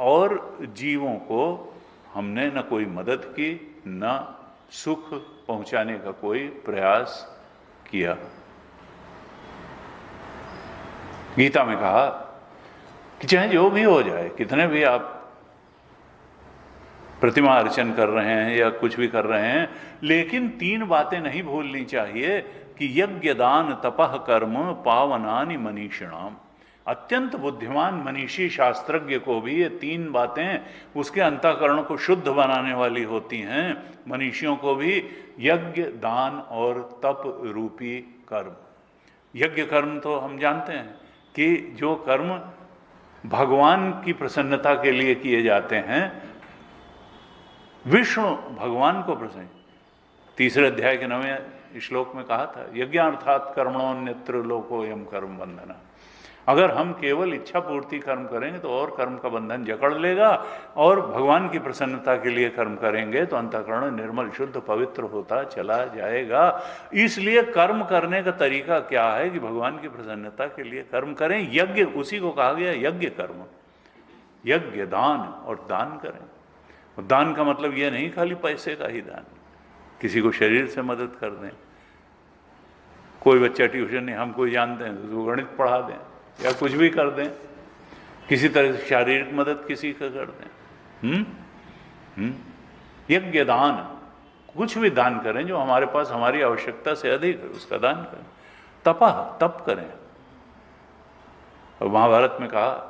और जीवों को हमने न कोई मदद की, न सुख पहुंचाने का कोई प्रयास किया। गीता में कहा कि चाहे जो भी हो जाए, कितने भी आप प्रतिमा अर्चन कर रहे हैं या कुछ भी कर रहे हैं, लेकिन 3 बातें नहीं भूलनी चाहिए कि यज्ञ दान तपः कर्म पावनानि मनीषिणाम। अत्यंत बुद्धिमान मनीषी शास्त्रज्ञ को भी ये 3 बातें उसके अंतःकरण को शुद्ध बनाने वाली होती हैं। मनीषियों को भी यज्ञ, दान और तप रूपी कर्म। यज्ञ कर्म तो हम जानते हैं कि जो कर्म भगवान की प्रसन्नता के लिए किए जाते हैं, विष्णु भगवान को प्रसन्न। 3 अध्याय के 9वें श्लोक में कहा था यज्ञार्थात कर्मणोन्यत्र लोकोयम कर्म बंधना। अगर हम केवल इच्छा पूर्ति कर्म करेंगे तो और कर्म का बंधन जकड़ लेगा, और भगवान की प्रसन्नता के लिए कर्म करेंगे तो अंतःकरण निर्मल शुद्ध पवित्र होता चला जाएगा। इसलिए कर्म करने का तरीका क्या है कि भगवान की प्रसन्नता के लिए कर्म करें। यज्ञ उसी को कहा गया यज्ञ कर्म, यज्ञ दान, और दान करें। और दान का मतलब यह नहीं खाली पैसे का ही दान, किसी को शरीर से मदद कर दें। कोई बच्चा ट्यूशन नहीं, हम कोई जानते हैं तो गणित पढ़ा दें या कुछ भी कर दें, किसी तरह से शारीरिक मदद किसी का कर दें। यज्ञ दान, कुछ भी दान करें जो हमारे पास हमारी आवश्यकता से अधिक है, उसका दान करें। तपः, तप करें। और महाभारत में कहा,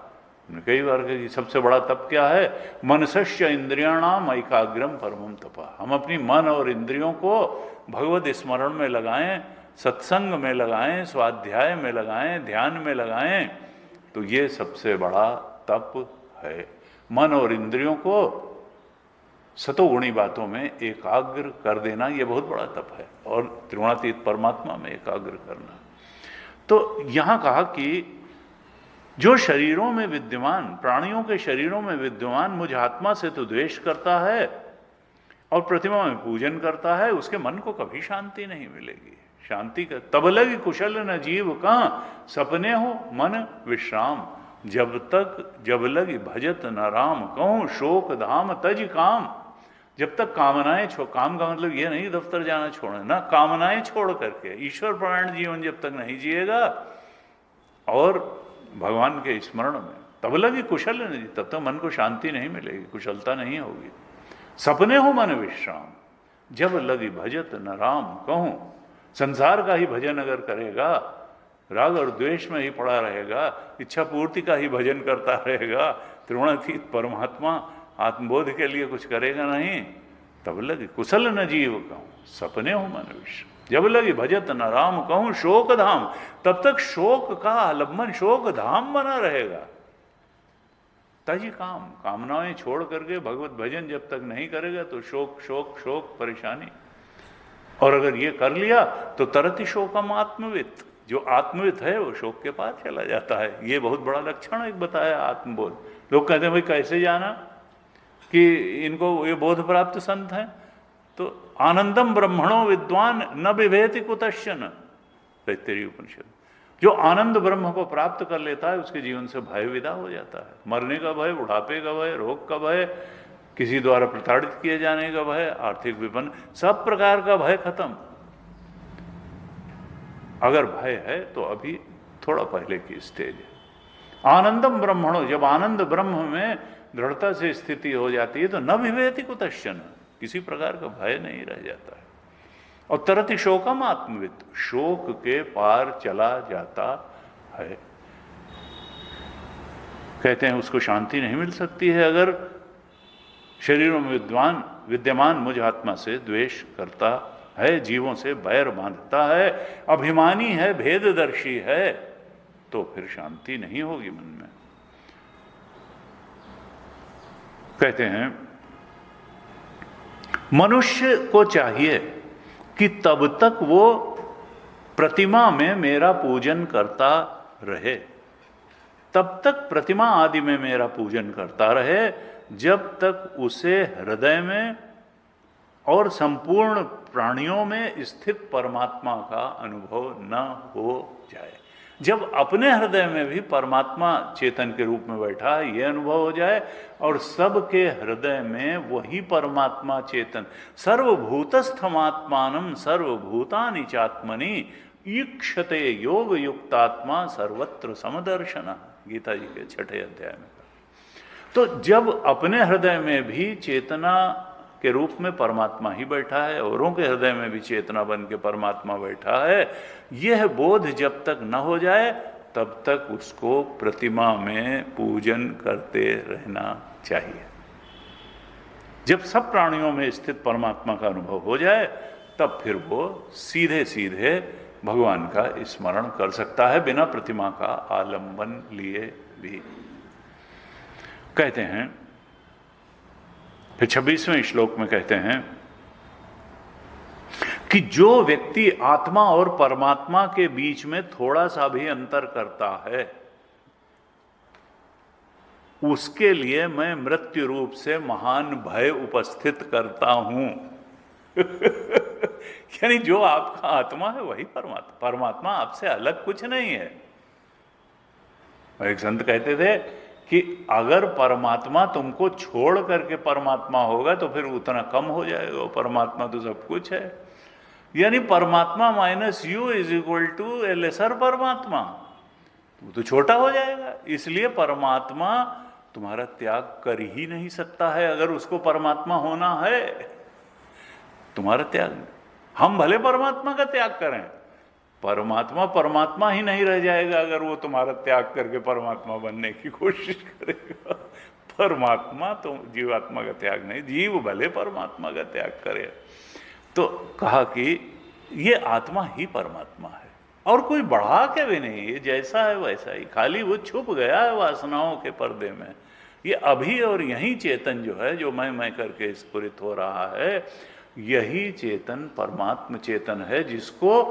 कई बार कि सबसे बड़ा तप क्या है? मनसस्य इंद्रियाणाम एकाग्रम परमम तपः। हम अपनी मन और इंद्रियों को भगवत स्मरण में लगाएं, सत्संग में लगाएं, स्वाध्याय में लगाएं, ध्यान में लगाएं, तो ये सबसे बड़ा तप है। मन और इंद्रियों को सतोगुणी बातों में एकाग्र कर देना, ये बहुत बड़ा तप है। और त्रिगुणातीत परमात्मा में एकाग्र करना। तो यहां कहा कि जो शरीरों में विद्यमान, प्राणियों के शरीरों में विद्यमान मुझ आत्मा से तो द्वेष करता है और प्रतिमा में पूजन करता है, उसके मन को कभी शांति नहीं मिलेगी। शांति का तब लगी कुशल न जीव कहाँ, सपने हो मन विश्राम। जब लगी भजत न राम, कहूँ शोक धाम तज काम। जब तक कामनाएं काम का मतलब ये नहीं दफ्तर जाना छोड़ना, ना, कामनाएं छोड़ करके ईश्वर परायण जीवन जब तक नहीं जिएगा और भगवान के स्मरण में, तब लगी कुशल नहीं, तब तक मन को शांति नहीं मिलेगी, कुशलता नहीं होगी। सपने हो मन विश्राम, जब लगी भजत न राम कहूँ। संसार का ही भजन अगर करेगा, राग और द्वेष में ही पड़ा रहेगा, इच्छा पूर्ति का ही भजन करता रहेगा, त्रिगुणातीत परमात्मा आत्मबोध के लिए कुछ करेगा नहीं, तब लगी कुशल न जीव कहूँ, सपने हो मन विश्राम। जब लगी भजत न राम कहूं शोक धाम, तब तक शोक का आलम्बन, शोक धाम बना रहेगा। ताजी कामनाएं छोड़ करके भगवत भजन जब तक नहीं करेगा तो शोक शोक शोक परेशानी। और अगर ये कर लिया तो तरति शोकम आत्मवित, जो आत्मवित है वो शोक के पार चला जाता है। ये बहुत बड़ा लक्षण एक बताया आत्मबोध। लोग कहते हैं भाई कैसे जाना कि इनको ये बोध प्राप्त संत हैं, तो आनंदम ब्रह्मणो विद्वान न विभेति कुतश्चन, तैत्तिरीय उपनिषद। जो आनंद ब्रह्म को प्राप्त कर लेता है उसके जीवन से भय विदा हो जाता है। मरने का भय, बुढ़ापे का भय, रोग का भय, किसी द्वारा प्रताड़ित किए जाने का भय, आर्थिक विपन्न, सब प्रकार का भय खत्म। अगर भय है तो अभी थोड़ा पहले की स्टेज है। आनंदम ब्रह्मणो, जब आनंद ब्रह्म में दृढ़ता से स्थिति हो जाती है तो न विभेति कुतश्चन, किसी प्रकार का भय नहीं रह जाता है। और तरति शोकम आत्मवित, शोक के पार चला जाता है। कहते हैं उसको शांति नहीं मिल सकती है अगर शरीरों में विद्यमान मुझ आत्मा से द्वेष करता है, जीवों से बैर बांधता है, अभिमानी है, भेददर्शी है, तो फिर शांति नहीं होगी मन में। कहते हैं मनुष्य को चाहिए कि तब तक वो प्रतिमा में मेरा पूजन करता रहे, तब तक प्रतिमा आदि में मेरा पूजन करता रहे, जब तक उसे हृदय में और संपूर्ण प्राणियों में स्थित परमात्मा का अनुभव न हो जाए। जब अपने हृदय में भी परमात्मा चेतन के रूप में बैठा है यह अनुभव हो जाए, और सबके हृदय में वही परमात्मा चेतन सर्वभूतस्थमात्मानं सर्वभूतानि चात्मनि ईक्षते योग युक्तात्मा सर्वत्र समदर्शन, गीता जी के 6 अध्याय में। तो जब अपने हृदय में भी चेतना के रूप में परमात्मा ही बैठा है, औरों के हृदय में भी चेतना बन के परमात्मा बैठा है, यह बोध जब तक न हो जाए तब तक उसको प्रतिमा में पूजन करते रहना चाहिए। जब सब प्राणियों में स्थित परमात्मा का अनुभव हो जाए तब फिर वो सीधे सीधे भगवान का स्मरण कर सकता है बिना प्रतिमा का आलंबन लिए भी। कहते हैं फिर 26वें श्लोक में कहते हैं कि जो व्यक्ति आत्मा और परमात्मा के बीच में थोड़ा सा भी अंतर करता है उसके लिए मैं मृत्यु रूप से महान भय उपस्थित करता हूं। यानी जो आपका आत्मा है वही परमात्मा, परमात्मा आपसे अलग कुछ नहीं है। एक संत कहते थे कि अगर परमात्मा तुमको छोड़ करके परमात्मा होगा तो फिर उतना कम हो जाएगा, परमात्मा तो सब कुछ है। यानी परमात्मा minus you is equal to a lesser परमात्मा, वो तो छोटा हो जाएगा। इसलिए परमात्मा तुम्हारा त्याग कर ही नहीं सकता है। अगर उसको परमात्मा होना है तुम्हारा त्याग, हम भले परमात्मा का त्याग करें, परमात्मा परमात्मा ही नहीं रह जाएगा अगर वो तुम्हारा त्याग करके परमात्मा बनने की कोशिश करेगा। परमात्मा तो जीवात्मा का त्याग नहीं, जीव भले परमात्मा का त्याग करे। तो कहा कि ये आत्मा ही परमात्मा है और कोई बढ़ा के भी नहीं, ये जैसा है वैसा ही, खाली वो छुप गया है वासनाओं के पर्दे में। ये अभी और यही चेतन जो है, जो मैं करके स्फुरित हो रहा है, यही चेतन परमात्म चेतन है, जिसको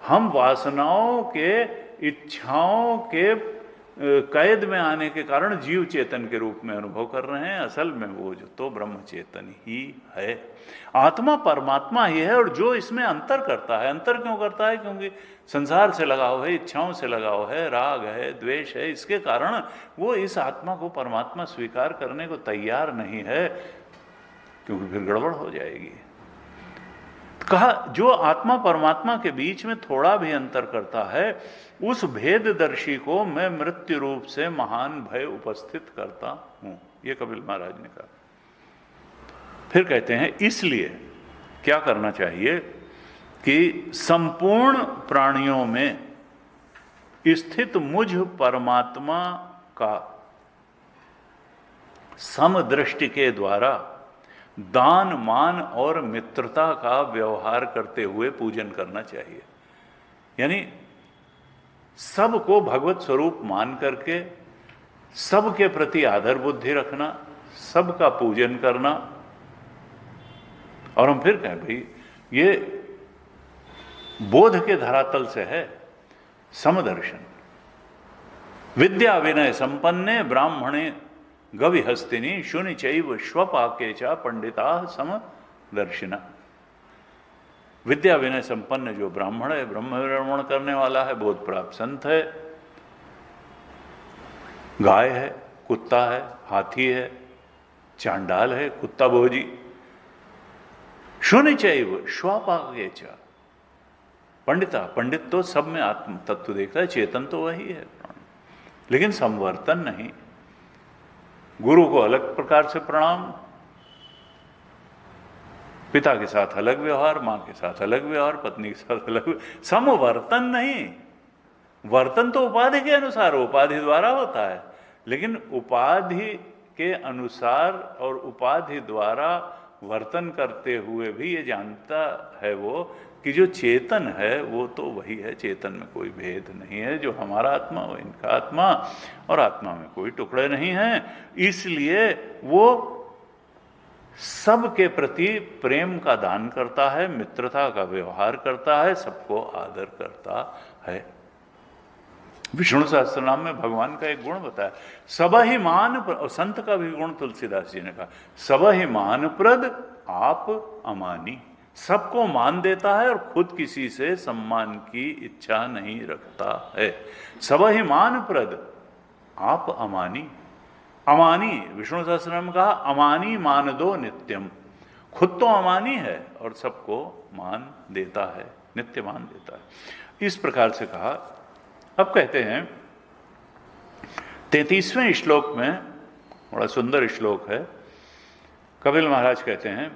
हम वासनाओं के, इच्छाओं के कैद में आने के कारण जीव चेतन के रूप में अनुभव कर रहे हैं। असल में वो जो तो ब्रह्म चेतन ही है, आत्मा परमात्मा ही है। और जो इसमें अंतर करता है, अंतर क्यों करता है? क्योंकि संसार से लगाव है, इच्छाओं से लगाव है, राग है, द्वेष है, इसके कारण वो इस आत्मा को परमात्मा स्वीकार करने को तैयार नहीं है, क्योंकि फिर गड़बड़ हो जाएगी। कहा जो आत्मा परमात्मा के बीच में थोड़ा भी अंतर करता है उस भेददर्शी को मैं मृत्यु रूप से महान भय उपस्थित करता हूं, ये कपिल महाराज ने कहा। फिर कहते हैं इसलिए क्या करना चाहिए कि संपूर्ण प्राणियों में स्थित मुझ परमात्मा का समदृष्टि के द्वारा दान मान और मित्रता का व्यवहार करते हुए पूजन करना चाहिए। यानी सबको भगवत स्वरूप मान करके सबके प्रति आदर बुद्धि रखना, सबका पूजन करना। और हम फिर कहें भाई ये बोध के धरातल से है समदर्शन। विद्या विनय संपन्ने ब्राह्मणे गविहस्तिनी शुनि चैव स्वपाके च पंडिता समदर्शिना। विद्या विनय संपन्न जो ब्राह्मण है, ब्रह्म विरमण करने वाला है, बोध प्राप्त संत है, गाय है, कुत्ता है, हाथी है, चांडाल है, कुत्ता भोजी, शुनि चैव स्वपाके च पंडिता। पंडित तो सब में आत्म तत्व देखता है, चेतन तो वही है, लेकिन संवर्तन नहीं। गुरु को अलग प्रकार से प्रणाम, पिता के साथ अलग व्यवहार, मां के साथ अलग व्यवहार, पत्नी के साथ अलग, समवर्तन नहीं। वर्तन तो उपाधि के अनुसार, उपाधि द्वारा होता है, लेकिन उपाधि के अनुसार और उपाधि द्वारा वर्तन करते हुए भी ये जानता है वो कि जो चेतन है वो तो वही है, चेतन में कोई भेद नहीं है। जो हमारा आत्मा वो इनका आत्मा, और आत्मा में कोई टुकड़े नहीं हैं। इसलिए वो सबके प्रति प्रेम का दान करता है, मित्रता का व्यवहार करता है, सबको आदर करता है। विष्णु सहस्त्रनाम में भगवान का एक गुण बताया, सब ही मान, और संत का भी गुण तुलसीदास जी ने कहा, सब ही मान प्रद आप अमानी। सबको मान देता है और खुद किसी से सम्मान की इच्छा नहीं रखता है। सब ही मान प्रद आप अमानी। अमानी, विष्णु सहस्त्रनाम में कहा अमानी मान दो नित्यम। खुद तो अमानी है और सबको मान देता है, नित्य मान देता है। इस प्रकार से कहा। अब कहते हैं 33वें श्लोक में, बड़ा सुंदर श्लोक है, कपिल महाराज कहते हैं,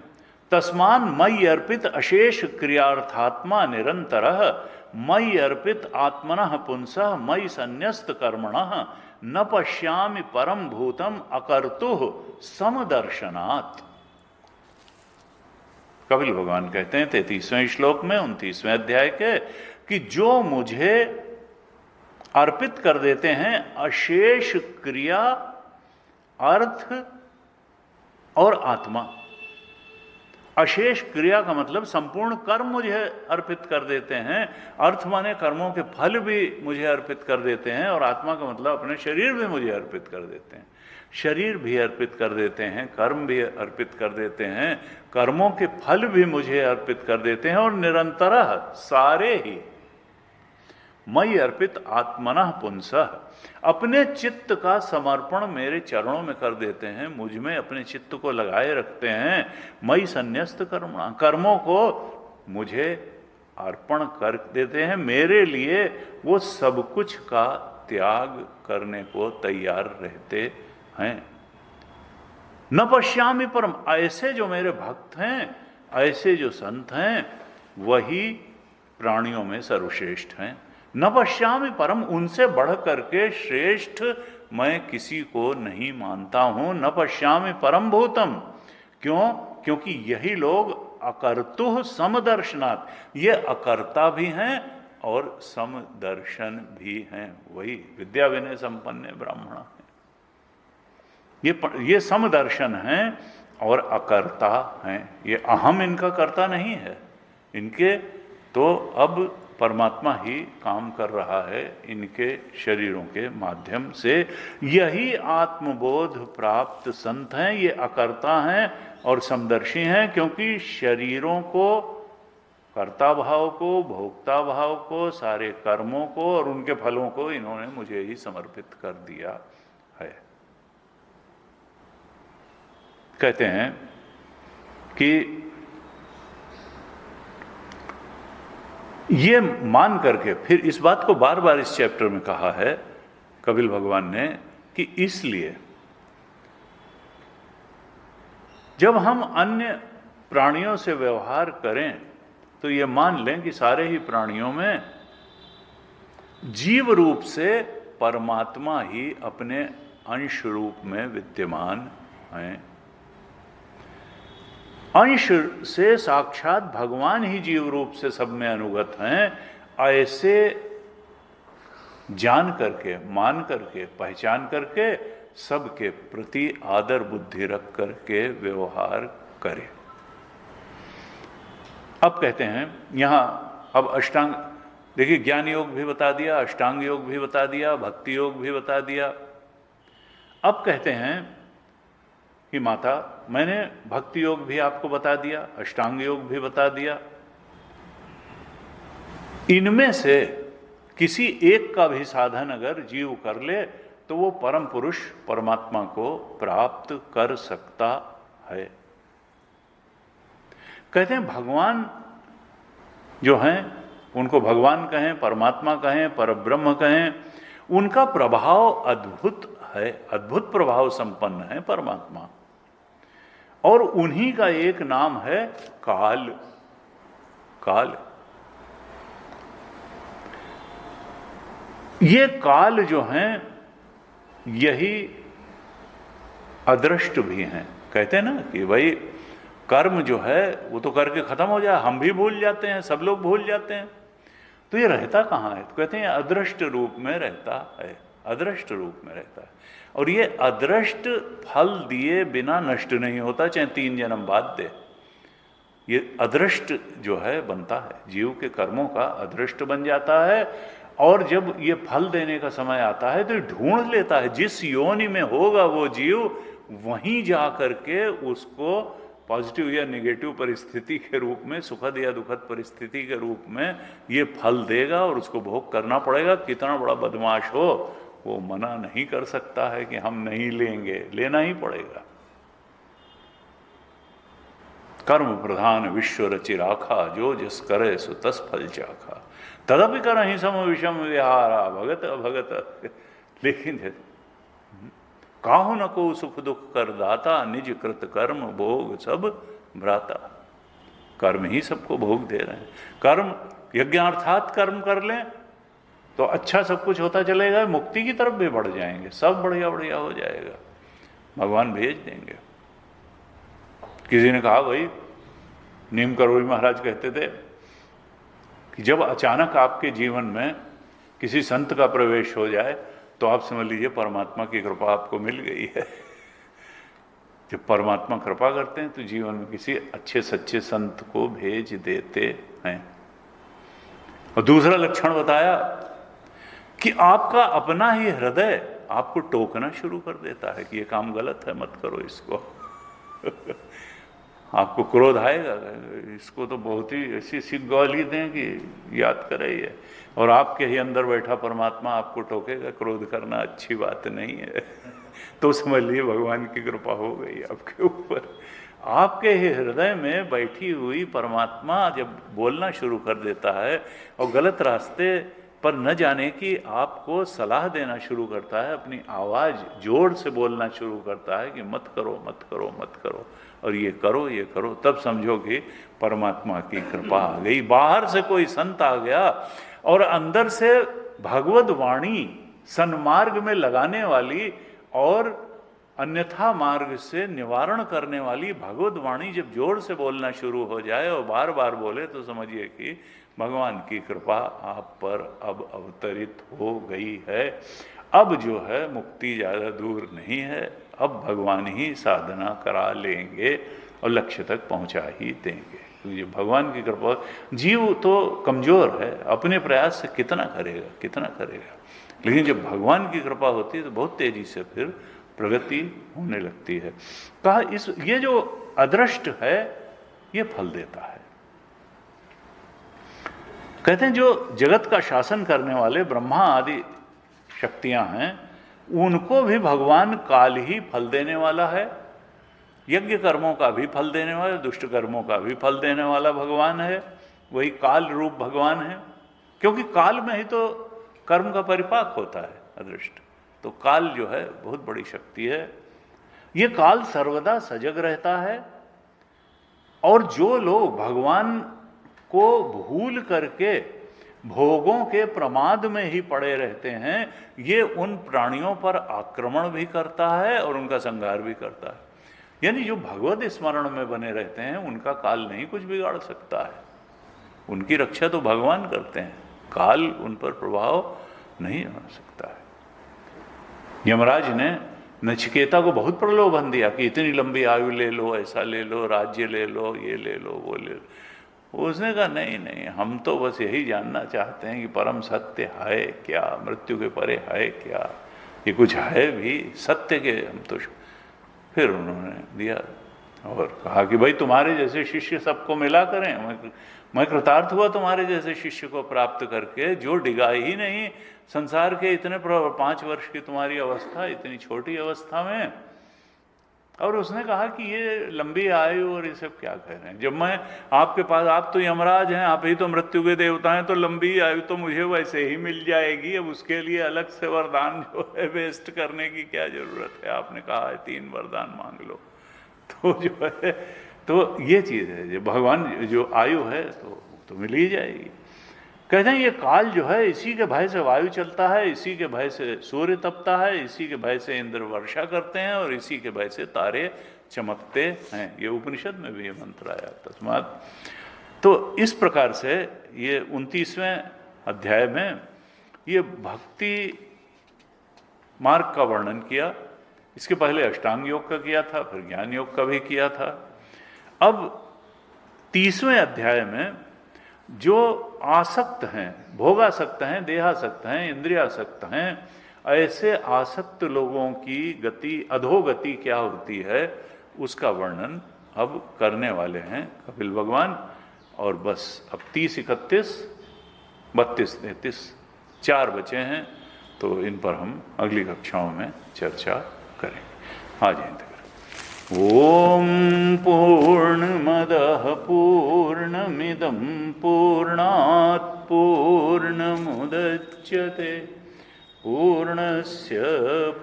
तस्मान मयि अर्पित अशेष क्रियार्थात्मा निरंतरः मयि अर्पित आत्मनः पुंसः मयि संन्यस्त कर्मणः न पश्यामि परम भूतम अकर्तुः समदर्शनात्। कपिल भगवान कहते हैं 33वें श्लोक में 29वें अध्याय के, कि जो मुझे अर्पित कर देते हैं अशेष क्रिया, अर्थ और आत्मा। अशेष क्रिया का मतलब संपूर्ण कर्म मुझे अर्पित कर देते हैं, अर्थ माने कर्मों के फल भी मुझे अर्पित कर देते हैं, और आत्मा का मतलब अपने शरीर भी मुझे अर्पित कर देते हैं। शरीर भी अर्पित कर देते हैं, कर्म भी अर्पित कर देते हैं, कर्मों के फल भी मुझे अर्पित कर देते हैं, और निरंतरः सारे ही मयि अर्पित आत्मनः पुंसः, अपने चित्त का समर्पण मेरे चरणों में कर देते हैं, मुझ में अपने चित्त को लगाए रखते हैं। मयि संन्यस्त कर्मणा, कर्मों को मुझे अर्पण कर देते हैं, मेरे लिए वो सब कुछ का त्याग करने को तैयार रहते हैं। न पश्यामि परम, ऐसे जो मेरे भक्त हैं, ऐसे जो संत हैं, वही प्राणियों में सर्वश्रेष्ठ हैं। न पश्यामि परम, उनसे बढ़ करके श्रेष्ठ मैं किसी को नहीं मानता हूं। न पश्यामि परम भूतम, क्यों? क्योंकि यही लोग अकर्तुः समदर्शनात्, ये अकर्ता भी हैं और समदर्शन भी हैं। वही विद्या विनय संपन्न ब्राह्मण हैं, ये समदर्शन हैं और अकर्ता हैं। ये अहम इनका कर्ता नहीं है, इनके तो अब परमात्मा ही काम कर रहा है इनके शरीरों के माध्यम से। यही आत्मबोध प्राप्त संत हैं, ये अकर्ता हैं और समदर्शी हैं, क्योंकि शरीरों को, कर्ता भाव को, भोक्ता भाव को, सारे कर्मों को और उनके फलों को इन्होंने मुझे ही समर्पित कर दिया है। कहते हैं कि ये मान करके, फिर इस बात को बार बार इस चैप्टर में कहा है कपिल भगवान ने, कि इसलिए जब हम अन्य प्राणियों से व्यवहार करें तो ये मान लें कि सारे ही प्राणियों में जीव रूप से परमात्मा ही अपने अंश रूप में विद्यमान हैं। अंश से साक्षात भगवान ही जीव रूप से सब में अनुगत हैं, ऐसे जान करके, मान करके, पहचान करके सबके प्रति आदर बुद्धि रख करके व्यवहार करें। अब कहते हैं यहां, अब अष्टांग, देखिए ज्ञान योग भी बता दिया, अष्टांग योग भी बता दिया, भक्ति योग भी बता दिया। अब कहते हैं कि माता, मैंने भक्ति योग भी आपको बता दिया, अष्टांग योग भी बता दिया, इनमें से किसी एक का भी साधन अगर जीव कर ले तो वो परम पुरुष परमात्मा को प्राप्त कर सकता है। कहते हैं भगवान जो हैं, उनको भगवान कहें, परमात्मा कहें, परब्रह्म कहें, उनका प्रभाव अद्भुत है, अद्भुत प्रभाव संपन्न है परमात्मा। और उन्हीं का एक नाम है काल। काल, ये काल जो हैं यही अदृष्ट भी हैं। कहते हैं ना कि भाई कर्म जो है वो तो करके खत्म हो जाए, हम भी भूल जाते हैं, सब लोग भूल जाते हैं, तो ये रहता कहाँ है? तो कहते हैं अदृष्ट रूप में रहता है, अदृष्ट रूप में रहता है। और ये अदृष्ट फल दिए बिना नष्ट नहीं होता, चाहे 3 जन्म बाद दे। ये अदृष्ट जो है बनता है, जीव के कर्मों का अदृष्ट बन जाता है। और जब ये फल देने का समय आता है तो ढूंढ लेता है, जिस योनि में होगा वो जीव, वहीं जा करके उसको पॉजिटिव या नेगेटिव परिस्थिति के रूप में, सुखद या दुखद परिस्थिति के रूप में ये फल देगा और उसको भोग करना पड़ेगा। कितना बड़ा बदमाश हो, वो मना नहीं कर सकता है कि हम नहीं लेंगे, लेना ही पड़ेगा। कर्म प्रधान विश्व रचि राखा, जो जिस करे सो तस फल चाखा, तदपि करहि सम विषम विहारा, भगत अभगत। लेकिन काहू न को सुख दुख कर दाता, निज कृत कर्म भोग सब भ्राता। कर्म ही सबको भोग दे रहे हैं। कर्म यज्ञार्थात कर्म कर लें तो अच्छा सब कुछ होता चलेगा, मुक्ति की तरफ भी बढ़ जाएंगे, सब बढ़िया बढ़िया हो जाएगा, भगवान भेज देंगे। किसी ने कहा, भाई नीम करोड़ी महाराज कहते थे कि जब अचानक आपके जीवन में किसी संत का प्रवेश हो जाए तो आप समझ लीजिए परमात्मा की कृपा आपको मिल गई है। जब परमात्मा कृपा करते हैं तो जीवन में किसी अच्छे सच्चे संत को भेज देते हैं। और दूसरा लक्षण बताया कि आपका अपना ही हृदय आपको टोकना शुरू कर देता है कि ये काम गलत है, मत करो इसको। आपको क्रोध आएगा, इसको तो बहुत ही ऐसी गाली दें कि याद करे ये, और आपके ही अंदर बैठा परमात्मा आपको टोकेगा, क्रोध करना अच्छी बात नहीं है। तो समझ लिए भगवान की कृपा हो गई आपके ऊपर। आपके ही हृदय में बैठी हुई परमात्मा जब बोलना शुरू कर देता है और गलत रास्ते पर न जाने की आपको सलाह देना शुरू करता है, अपनी आवाज़ जोर से बोलना शुरू करता है कि मत करो, मत करो, मत करो, और ये करो, ये करो, तब समझो कि परमात्मा की कृपा आ गई। बाहर से कोई संत आ गया और अंदर से भगवद वाणी सन्मार्ग में लगाने वाली और अन्यथा मार्ग से निवारण करने वाली भगवद वाणी जब जोर से बोलना शुरू हो जाए और बार बार बोले तो समझिए कि भगवान की कृपा आप पर अब अवतरित हो गई है। अब जो है मुक्ति ज़्यादा दूर नहीं है, अब भगवान ही साधना करा लेंगे और लक्ष्य तक पहुंचा ही देंगे। क्योंकि भगवान की कृपा, जीव तो कमज़ोर है, अपने प्रयास से कितना करेगा, कितना करेगा, लेकिन जब भगवान की कृपा होती है तो बहुत तेज़ी से फिर प्रगति होने लगती है। कहा ये जो अदृष्ट है ये फल देता है। कहते हैं जो जगत का शासन करने वाले ब्रह्मा आदि शक्तियां हैं उनको भी भगवान काल ही फल देने वाला है। यज्ञ कर्मों का भी फल देने वाला, दुष्ट कर्मों का भी फल देने वाला भगवान है, वही काल रूप भगवान है। क्योंकि काल में ही तो कर्म का परिपाक होता है अदृष्ट। तो काल जो है बहुत बड़ी शक्ति है। ये काल सर्वदा सजग रहता है और जो लोग भगवान को भूल करके भोगों के प्रमाद में ही पड़े रहते हैं, ये उन प्राणियों पर आक्रमण भी करता है और उनका संहार भी करता है। यानी जो भगवत स्मरण में बने रहते हैं उनका काल नहीं कुछ बिगाड़ सकता है। उनकी रक्षा तो भगवान करते हैं, काल उन पर प्रभाव नहीं हो सकता है। यमराज ने नचिकेता को बहुत प्रलोभन दिया कि इतनी लंबी आयु ले लो, ऐसा ले लो, राज्य ले लो, ये ले लो, वो ले लो। उसने कहा नहीं नहीं, हम तो बस यही जानना चाहते हैं कि परम सत्य है क्या, मृत्यु के परे है क्या, ये कुछ है भी सत्य के हम तो। फिर उन्होंने दिया और कहा कि भाई तुम्हारे जैसे शिष्य सबको मिला करें, मैं कृतार्थ हुआ तुम्हारे जैसे शिष्य को प्राप्त करके, जो डिगा ही नहीं संसार के इतने 5 वर्ष की तुम्हारी अवस्था, इतनी छोटी अवस्था में। और उसने कहा कि ये लंबी आयु और ये सब क्या कह रहे हैं, जब मैं आपके पास, आप तो यमराज हैं, आप ही तो मृत्यु के देवता हैं, तो लंबी आयु तो मुझे वैसे ही मिल जाएगी, अब उसके लिए अलग से वरदान जो है वेस्ट करने की क्या जरूरत है। आपने कहा है 3 वरदान मांग लो, तो जो है तो ये चीज़ है, जो भगवान जो आयु है तो मिल ही जाएगी। कहते हैं ये काल जो है, इसी के भय से वायु चलता है, इसी के भय से सूर्य तपता है, इसी के भय से इंद्र वर्षा करते हैं और इसी के भय से तारे चमकते हैं। ये उपनिषद में भी ये मंत्र आया तस्मात्। तो इस प्रकार से ये 29वें अध्याय में ये भक्ति मार्ग का वर्णन किया। इसके पहले अष्टांग योग का किया था, फिर ज्ञान योग का भी किया था। अब 30वें अध्याय में जो आसक्त हैं, भोगासक्त हैं, देहासक्त हैं, इंद्रियासक्त हैं, ऐसे आसक्त लोगों की गति, अधोगति क्या होती है, उसका वर्णन अब करने वाले हैं कपिल भगवान। और बस अब 30, 31, 32, 33 4 बचे हैं, तो इन पर हम अगली कक्षाओं में चर्चा करेंगे। आज यहीं तक। ओम पूर्णमदः पूर्णमिदं पूर्णात् पूर्णमुदच्यते पूर्णस्य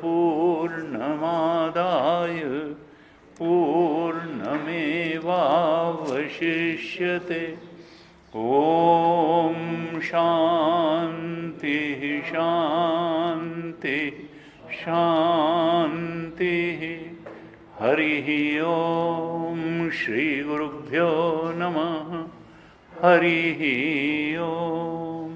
पूर्णमादाय पूर्णमेवावशिष्यते। ओम शांति शांति शांति। हरिः ओम श्री गुरुभ्यो नमः। हरिः ओम।